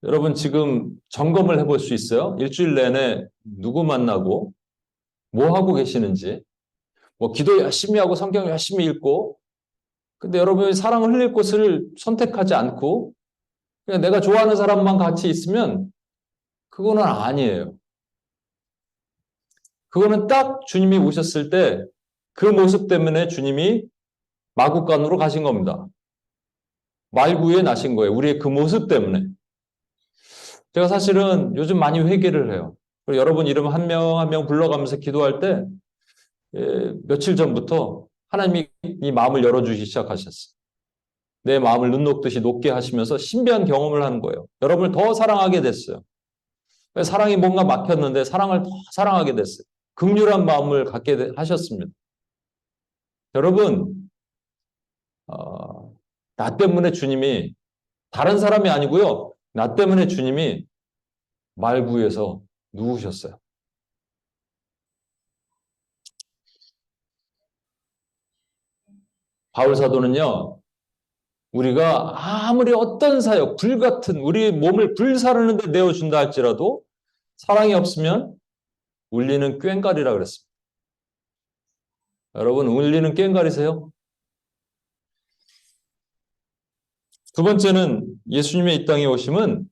여러분 지금 점검을 해볼 수 있어요? 일주일 내내 누구 만나고 뭐 하고 계시는지, 뭐 기도 열심히 하고 성경 열심히 읽고, 근데 여러분이 사랑을 흘릴 곳을 선택하지 않고 그냥 내가 좋아하는 사람만 같이 있으면 그거는 아니에요. 그거는 딱 주님이 오셨을 때 그 모습 때문에 주님이 마국간으로 가신 겁니다. 말구에 나신 거예요. 우리의 그 모습 때문에. 제가 사실은 요즘 많이 회개를 해요. 그리고 여러분 이름 한 명 한 명 불러가면서 기도할 때 며칠 전부터 하나님이 이 마음을 열어주시기 시작하셨어요. 내 마음을 눈 녹듯이 녹게 하시면서 신비한 경험을 하는 거예요. 여러분을 더 사랑하게 됐어요. 사랑이 뭔가 막혔는데 사랑을 더 사랑하게 됐어요. 긍휼한 마음을 갖게 하셨습니다. 여러분, 나 때문에 주님이 다른 사람이 아니고요. 나 때문에 주님이 말구에서 누우셨어요. 바울 사도는요. 우리가 아무리 어떤 사역, 불같은 우리 몸을 불사르는 데 내어준다 할지라도 사랑이 없으면 울리는 꽹과리라 그랬습니다. 여러분 울리는 꽹과리세요? 두 번째는 예수님의 이 땅에 오심은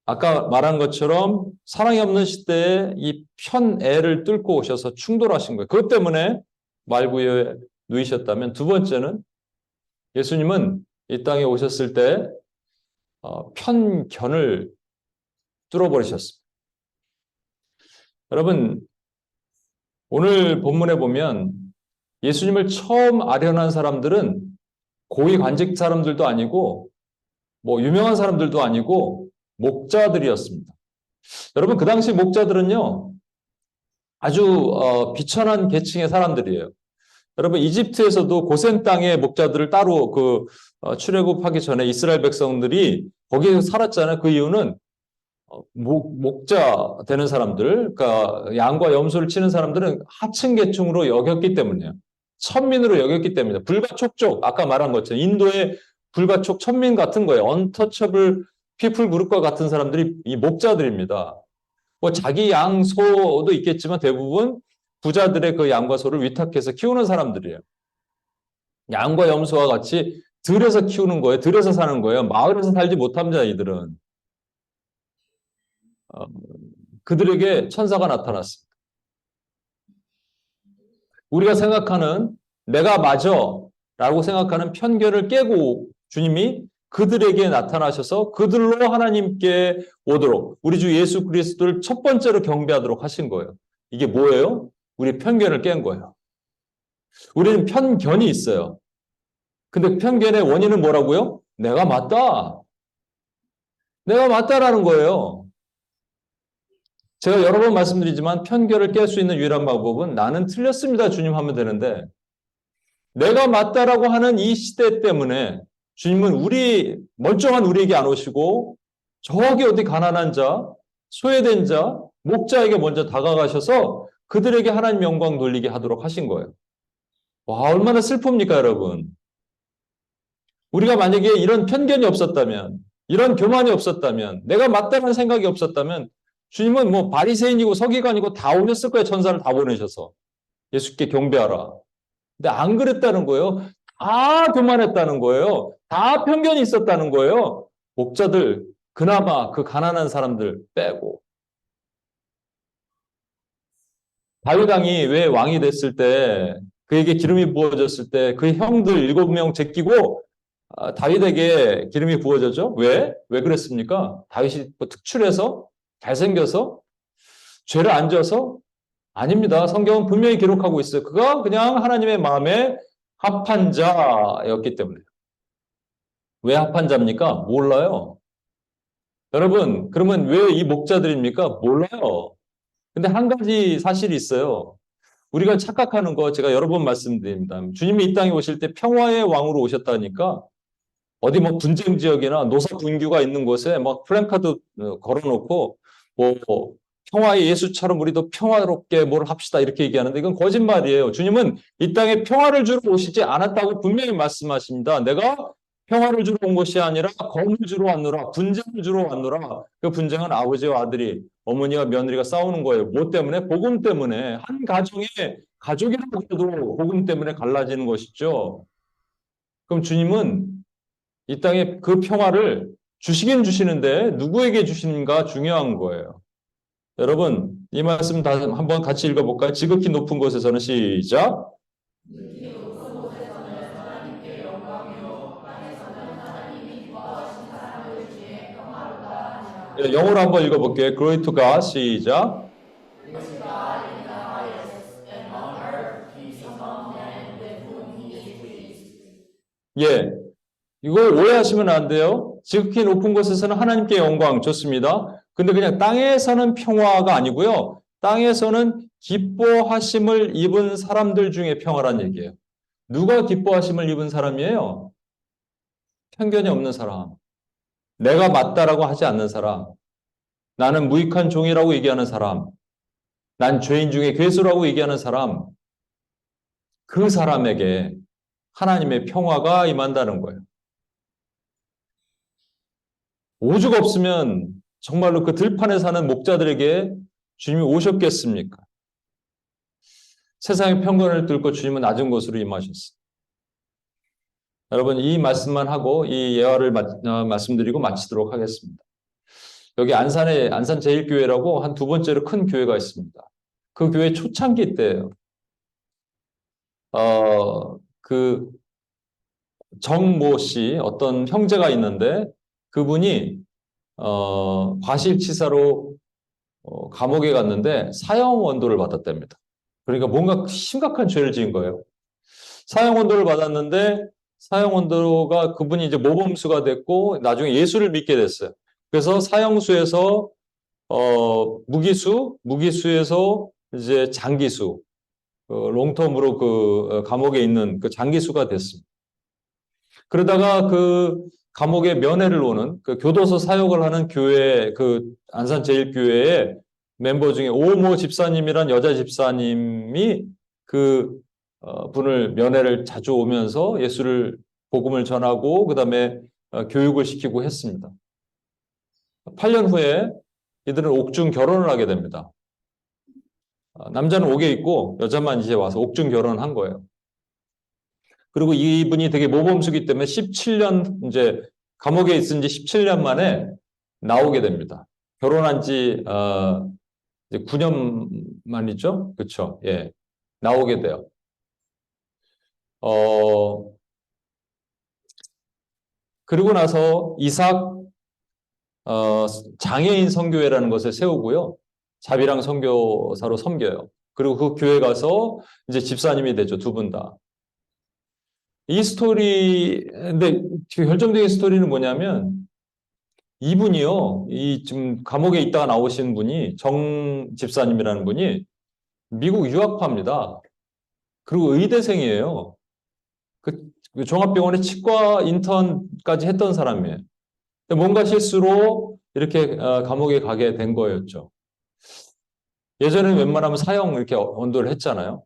아까 말한 것처럼 사랑이 없는 시대에 이 편애를 뚫고 오셔서 충돌하신 거예요. 그것 때문에 말구에 누이셨다면 두 번째는 예수님은 이 땅에 오셨을 때 편견을 뚫어버리셨습니다. 여러분 오늘 본문에 보면 예수님을 처음 아련한 사람들은 고위 관직 사람들도 아니고 뭐 유명한 사람들도 아니고 목자들이었습니다. 여러분, 그 당시 목자들은요, 아주 비천한 계층의 사람들이에요. 여러분, 이집트에서도 고센 땅의 목자들을 따로 출애굽하기 전에 이스라엘 백성들이 거기에 살았잖아요. 그 이유는 목자 되는 사람들, 그러니까 양과 염소를 치는 사람들은 하층 계층으로 여겼기 때문이에요. 천민으로 여겼기 때문이에요. 불가촉족, 아까 말한 것처럼 인도의 불가촉 천민 같은 거예요. 언터처블 피플 그룹과 같은 사람들이 이 목자들입니다. 뭐 자기 양, 소도 있겠지만 대부분 부자들의 그 양과 소를 위탁해서 키우는 사람들이에요. 양과 염소와 같이 들에서 키우는 거예요. 들에서 사는 거예요. 마을에서 살지 못합니다, 이들은. 그들에게 천사가 나타났습니다. 우리가 생각하는 내가 맞아 라고 생각하는 편견을 깨고 주님이 그들에게 나타나셔서 그들로 하나님께 오도록 우리 주 예수 그리스도를 첫 번째로 경배하도록 하신 거예요. 이게 뭐예요? 우리 편견을 깬 거예요. 우리는 편견이 있어요. 근데 편견의 원인은 뭐라고요? 내가 맞다. 내가 맞다라는 거예요. 제가 여러 번 말씀드리지만 편견을 깰 수 있는 유일한 방법은 나는 틀렸습니다, 주님 하면 되는데 내가 맞다라고 하는 이 시대 때문에 주님은 멀쩡한 우리에게 안 오시고 저기 어디 가난한 자, 소외된 자, 목자에게 먼저 다가가셔서 그들에게 하나님 영광 돌리게 하도록 하신 거예요. 와, 얼마나 슬픕니까, 여러분? 우리가 만약에 이런 편견이 없었다면, 이런 교만이 없었다면, 내가 맞다는 생각이 없었다면 주님은 뭐 바리새인이고 서기관이고 다 오셨을 거예요. 천사를 다 보내셔서. 예수께 경배하라. 근데 안 그랬다는 거예요. 다 교만했다는 거예요. 다 편견이 있었다는 거예요. 목자들, 그나마 그 가난한 사람들 빼고. 다윗 왕이 왜 왕이 됐을 때, 그에게 기름이 부어졌을 때 그 형들 7명 제끼고 다윗에게 기름이 부어졌죠? 왜? 왜 그랬습니까? 다윗이 뭐 특출해서? 잘생겨서? 죄를 안 져서? 아닙니다. 성경은 분명히 기록하고 있어요. 그가 그냥 하나님의 마음에 합한 자였기 때문에. 왜 합한 자입니까? 몰라요. 여러분, 그러면 왜 이 목자들입니까? 몰라요. 근데 한 가지 사실이 있어요. 우리가 착각하는 거 제가 여러 번 말씀드립니다. 주님이 이 땅에 오실 때 평화의 왕으로 오셨다니까 어디 뭐 분쟁 지역이나 노사 분규가 있는 곳에 막 플랜카드 걸어놓고 뭐 평화의 예수처럼 우리도 평화롭게 뭘 합시다 이렇게 얘기하는데 이건 거짓말이에요. 주님은 이 땅에 평화를 주러 오시지 않았다고 분명히 말씀하십니다. 내가 평화를 주러 온 것이 아니라 검을 주러 왔노라. 분쟁을 주러 왔노라. 그 분쟁은 아버지와 아들이 어머니와 며느리가 싸우는 거예요. 뭐 때문에? 복음 때문에. 한 가정의 가족이라고 해도 복음 때문에 갈라지는 것이죠. 그럼 주님은 이 땅에 그 평화를 주시긴 주시는데 누구에게 주시는가 중요한 거예요. 여러분, 이 말씀 다시 한번 같이 읽어볼까요? 지극히 높은 곳에서는 시작. 영어로 한번 읽어볼게요. Glory to God. 시작. 예, 이거 오해하시면 안 돼요. 지극히 높은 곳에서는 하나님께 영광 좋습니다. 근데 그냥 땅에서는 평화가 아니고요. 땅에서는 기뻐하심을 입은 사람들 중에 평화란 얘기예요. 누가 기뻐하심을 입은 사람이에요? 편견이 없는 사람. 내가 맞다라고 하지 않는 사람. 나는 무익한 종이라고 얘기하는 사람. 난 죄인 중에 괴수라고 얘기하는 사람. 그 사람에게 하나님의 평화가 임한다는 거예요. 오죽 없으면 정말로 그 들판에 사는 목자들에게 주님이 오셨겠습니까? 세상의 편견을 뚫고 주님은 낮은 곳으로 임하셨어요. 여러분, 이 말씀만 하고 이 예화를 말씀드리고 마치도록 하겠습니다. 여기 안산에 안산 제일교회라고 한 두 번째로 큰 교회가 있습니다. 그 교회 초창기 때예요. 그 정모 씨 어떤 형제가 있는데 그분이 과실치사로 감옥에 갔는데 사형 원도를 받았답니다. 그러니까 뭔가 심각한 죄를 지은 거예요. 사형 언도를 받았는데 사형 언도가 그분이 이제 모범수가 됐고 나중에 예수를 믿게 됐어요. 그래서 사형수에서 무기수에서 이제 장기수, 롱텀으로 감옥에 있는 그 장기수가 됐습니다. 그러다가 그 감옥에 면회를 오는 그 교도소 사역을 하는 교회 그 안산제일교회의 멤버 중에 오모 집사님이란 여자 집사님이 그 분을 면회를 자주 오면서 예수를 복음을 전하고 그다음에 교육을 시키고 했습니다. 8년 후에 이들은 옥중 결혼을 하게 됩니다. 남자는 옥에 있고 여자만 이제 와서 옥중 결혼을 한 거예요. 그리고 이분이 되게 모범수기 때문에 17년 이제 감옥에 있은 지 17년 만에 나오게 됩니다. 결혼한 지 이제 9년 만이죠. 그렇죠? 예. 나오게 돼요. 그리고 나서 이삭 장애인 선교회라는 것을 세우고요. 자비랑 선교사로 섬겨요. 그리고 그 교회 가서 이제 집사님이 되죠. 두 분 다. 이 스토리, 근데 결정적인 스토리는 뭐냐면 이분이요, 이 지금 감옥에 있다가 나오신 분이 정 집사님이라는 분이 미국 유학파입니다. 그리고 의대생이에요. 그 종합병원에 치과 인턴까지 했던 사람이에요. 뭔가 실수로 이렇게 감옥에 가게 된 거였죠. 예전에는 웬만하면 사형 이렇게 언도를 했잖아요.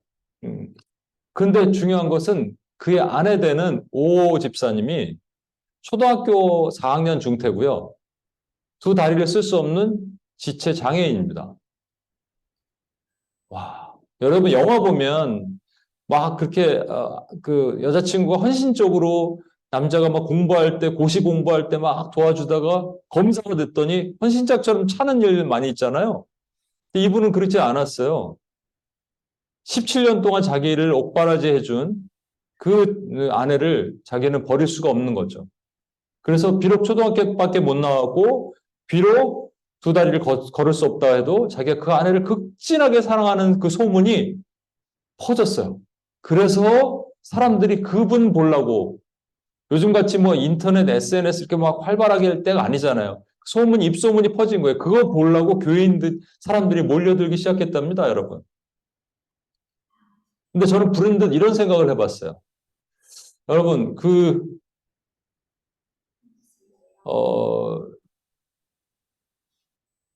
근데 중요한 것은 그의 아내 되는 오 집사님이 초등학교 4학년 중퇴고요. 두 다리를 쓸 수 없는 지체 장애인입니다. 와, 여러분 영화 보면 막 그렇게 그 여자친구가 헌신적으로 남자가 막 공부할 때 고시 공부할 때 막 도와주다가 검사가 됐더니 헌신짝처럼 차는 일 많이 있잖아요. 근데 이분은 그렇지 않았어요. 17년 동안 자기를 옥바라지 해준 그 아내를 자기는 버릴 수가 없는 거죠. 그래서 비록 초등학교밖에 못 나왔고 비록 두 다리를 걸을 수 없다 해도 자기가 그 아내를 극진하게 사랑하는 그 소문이 퍼졌어요. 그래서 사람들이 그분 보려고 요즘같이 뭐 인터넷, SNS 이렇게 막 활발하게 할 때가 아니잖아요. 소문이, 입소문이 퍼진 거예요. 그거 보려고 교인들, 사람들이 몰려들기 시작했답니다, 여러분. 근데 저는 불현듯 이런 생각을 해봤어요. 여러분,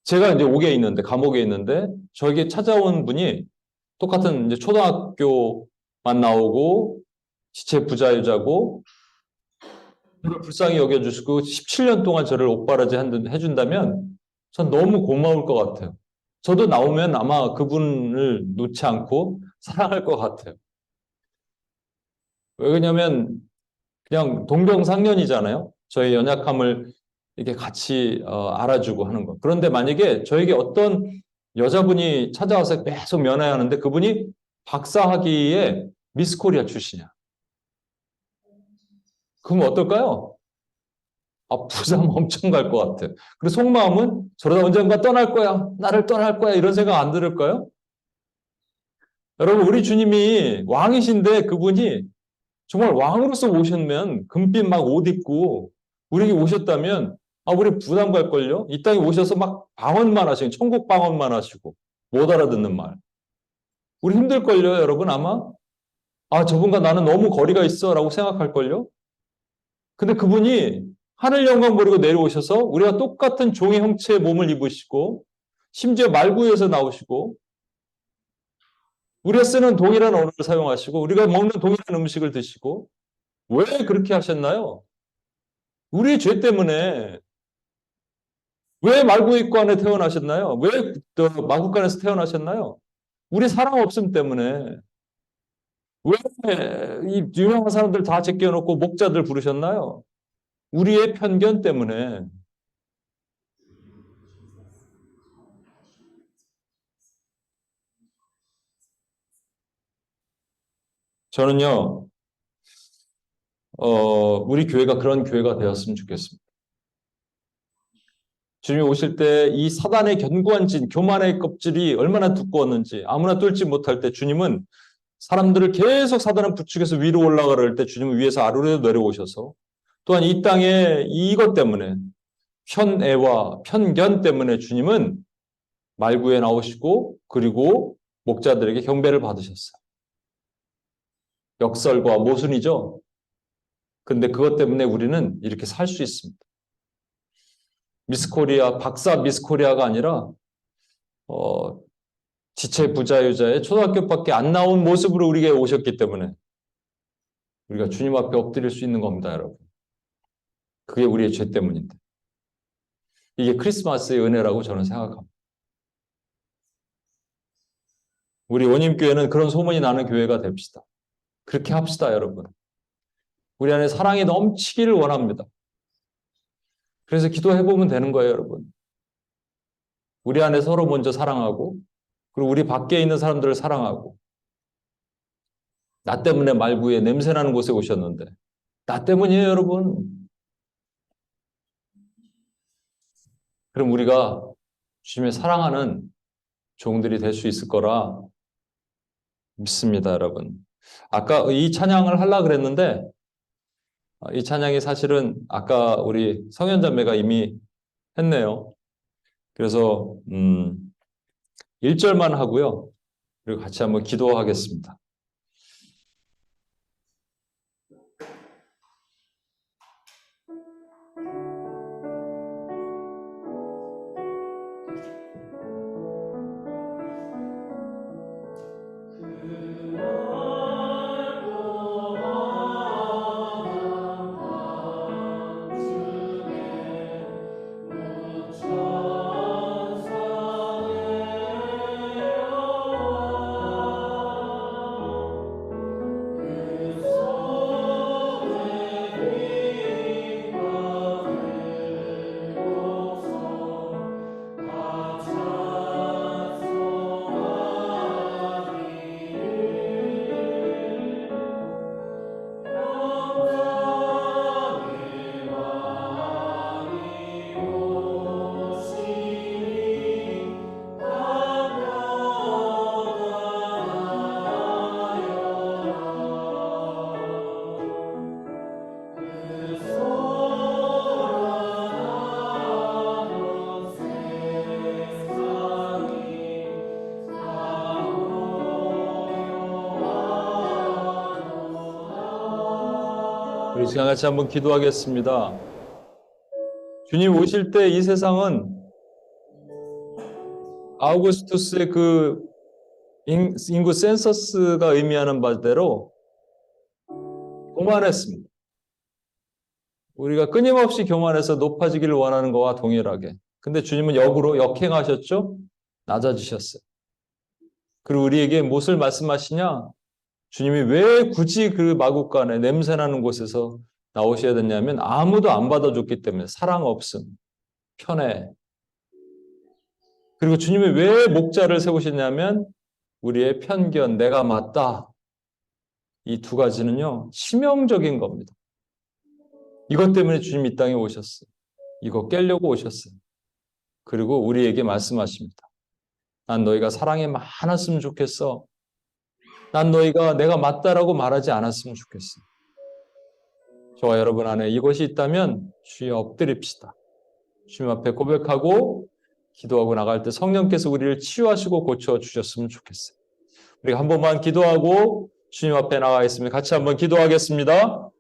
제가 이제 옥에 있는데, 감옥에 있는데, 저에게 찾아온 분이 똑같은 이제 초등학교만 나오고, 지체 부자유자고, 저를 불쌍히 여겨주시고 17년 동안 저를 옥바라지 해준다면 전 너무 고마울 것 같아요. 저도 나오면 아마 그분을 놓지 않고 사랑할 것 같아요. 왜냐면 그냥 동병상련이잖아요. 저의 연약함을 이렇게 같이 알아주고 하는 것. 그런데 만약에 저에게 어떤 여자분이 찾아와서 계속 면회하는데 그분이 박사학위의 미스코리아 출신이야. 그럼 어떨까요? 부담 엄청 갈 것 같아요. 그리고 속마음은 저러다 언젠가 떠날 거야. 나를 떠날 거야. 이런 생각 안 들을까요? 여러분, 우리 주님이 왕이신데 그분이 정말 왕으로서 오셨면 금빛 막 옷 입고 우리에게 오셨다면 우리 부담 갈걸요? 이 땅에 오셔서 막 방언만 하시고 천국 방언만 하시고 못 알아듣는 말. 우리 힘들걸요, 여러분 아마? 저분과 나는 너무 거리가 있어 라고 생각할걸요? 근데 그분이 하늘 영광 버리고 내려오셔서 우리가 똑같은 종의 형체의 몸을 입으시고 심지어 말구에서 나오시고 우리가 쓰는 동일한 언어를 사용하시고 우리가 먹는 동일한 음식을 드시고 왜 그렇게 하셨나요? 우리의 죄 때문에. 왜 말구입구 안에 태어나셨나요? 왜 마구간에서 태어나셨나요? 우리 사랑 없음 때문에. 왜 이 유명한 사람들 다 제껴놓고 목자들 부르셨나요? 우리의 편견 때문에. 저는요, 우리 교회가 그런 교회가 되었으면 좋겠습니다. 주님이 오실 때 이 사단의 견고한 진, 교만의 껍질이 얼마나 두꺼웠는지 아무나 뚫지 못할 때 주님은 사람들을 계속 사단은 부축해서 위로 올라가려 때 주님은 위에서 아래로 내려오셔서 또한 이 땅에 이것 때문에 편애와 편견 때문에 주님은 말구에 나오시고 그리고 목자들에게 경배를 받으셨어요. 역설과 모순이죠. 근데 그것 때문에 우리는 이렇게 살 수 있습니다. 미스코리아, 박사 미스코리아가 아니라 지체 부자유자의 초등학교밖에 안 나온 모습으로 우리에게 오셨기 때문에 우리가 주님 앞에 엎드릴 수 있는 겁니다, 여러분. 그게 우리의 죄 때문인데. 이게 크리스마스의 은혜라고 저는 생각합니다. 우리 원님교회는 그런 소문이 나는 교회가 됩시다. 그렇게 합시다, 여러분. 우리 안에 사랑이 넘치기를 원합니다. 그래서 기도해보면 되는 거예요, 여러분. 우리 안에 서로 먼저 사랑하고 그리고 우리 밖에 있는 사람들을 사랑하고 나 때문에 말구에 냄새나는 곳에 오셨는데 나 때문이에요, 여러분. 그럼 우리가 주님의 사랑하는 종들이 될 수 있을 거라 믿습니다, 여러분. 아까 이 찬양을 하려고 그랬는데 이 찬양이 사실은 아까 우리 성현자매가 이미 했네요. 그래서 1절만 하고요. 그리고 같이 한번 기도하겠습니다. 우리 시간 같이 한번 기도하겠습니다. 주님 오실 때 이 세상은 아우구스투스의 그 인구 센서스가 의미하는 바대로 교만했습니다. 우리가 끊임없이 교만해서 높아지기를 원하는 것과 동일하게. 근데 주님은 역으로 역행하셨죠? 낮아지셨어요. 그리고 우리에게 무엇을 말씀하시냐? 주님이 왜 굳이 그 마국간에 냄새나는 곳에서 나오셔야 됐냐면 아무도 안 받아줬기 때문에 사랑 없음, 편애. 그리고 주님이 왜 목자를 세우셨냐면 우리의 편견, 내가 맞다. 이 두 가지는요, 치명적인 겁니다. 이것 때문에 주님 이 땅에 오셨어요. 이거 깨려고 오셨어요. 그리고 우리에게 말씀하십니다. 난 너희가 사랑이 많았으면 좋겠어. 난 너희가 내가 맞다라고 말하지 않았으면 좋겠어. 저와 여러분 안에 이것이 있다면 주여 엎드립시다. 주님 앞에 고백하고 기도하고 나갈 때 성령께서 우리를 치유하시고 고쳐주셨으면 좋겠어요. 우리가 한 번만 기도하고 주님 앞에 나가겠습니다. 같이 한번 기도하겠습니다.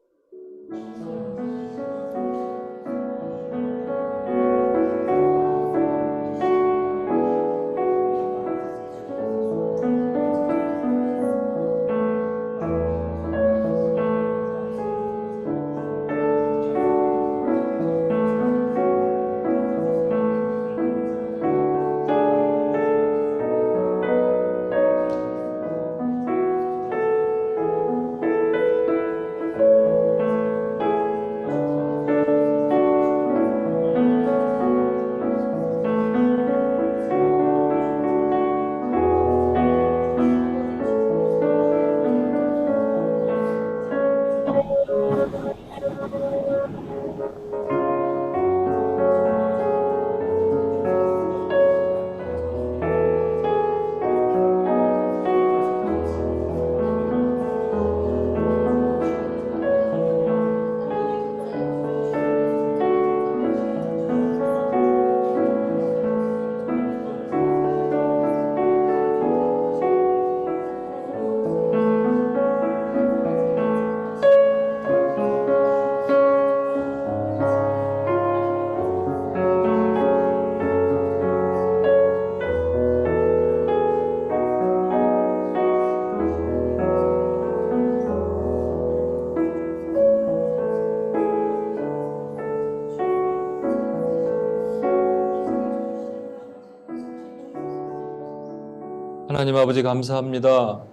하나님 아버지 감사합니다.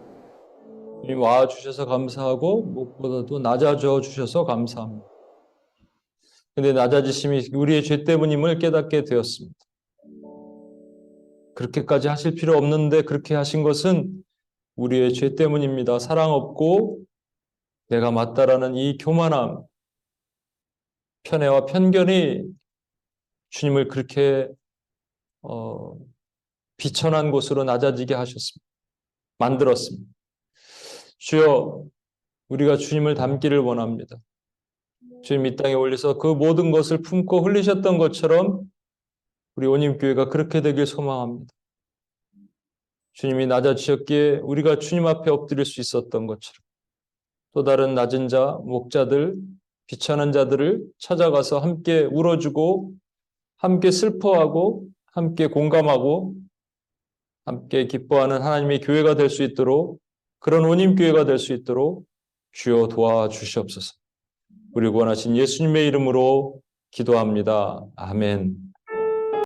주님 와주셔서 감사하고 무엇보다도 낮아져 주셔서 감사합니다. 근데 낮아지심이 우리의 죄 때문임을 깨닫게 되었습니다. 그렇게까지 하실 필요 없는데 그렇게 하신 것은 우리의 죄 때문입니다. 사랑 없고 내가 맞다라는 이 교만함, 편애와 편견이 주님을 그렇게 비천한 곳으로 낮아지게 하셨습니다. 만들었습니다. 주여, 우리가 주님을 닮기를 원합니다. 주님 이 땅에 올려서 그 모든 것을 품고 흘리셨던 것처럼 우리 온임교회가 그렇게 되길 소망합니다. 주님이 낮아지셨기에 우리가 주님 앞에 엎드릴 수 있었던 것처럼 또 다른 낮은 자, 목자들, 비천한 자들을 찾아가서 함께 울어주고 함께 슬퍼하고 함께 공감하고 함께 기뻐하는 하나님의 교회가 될 수 있도록 그런 온임교회가 될 수 있도록 주여 도와주시옵소서. 우리 구원하신 예수님의 이름으로 기도합니다. 아멘.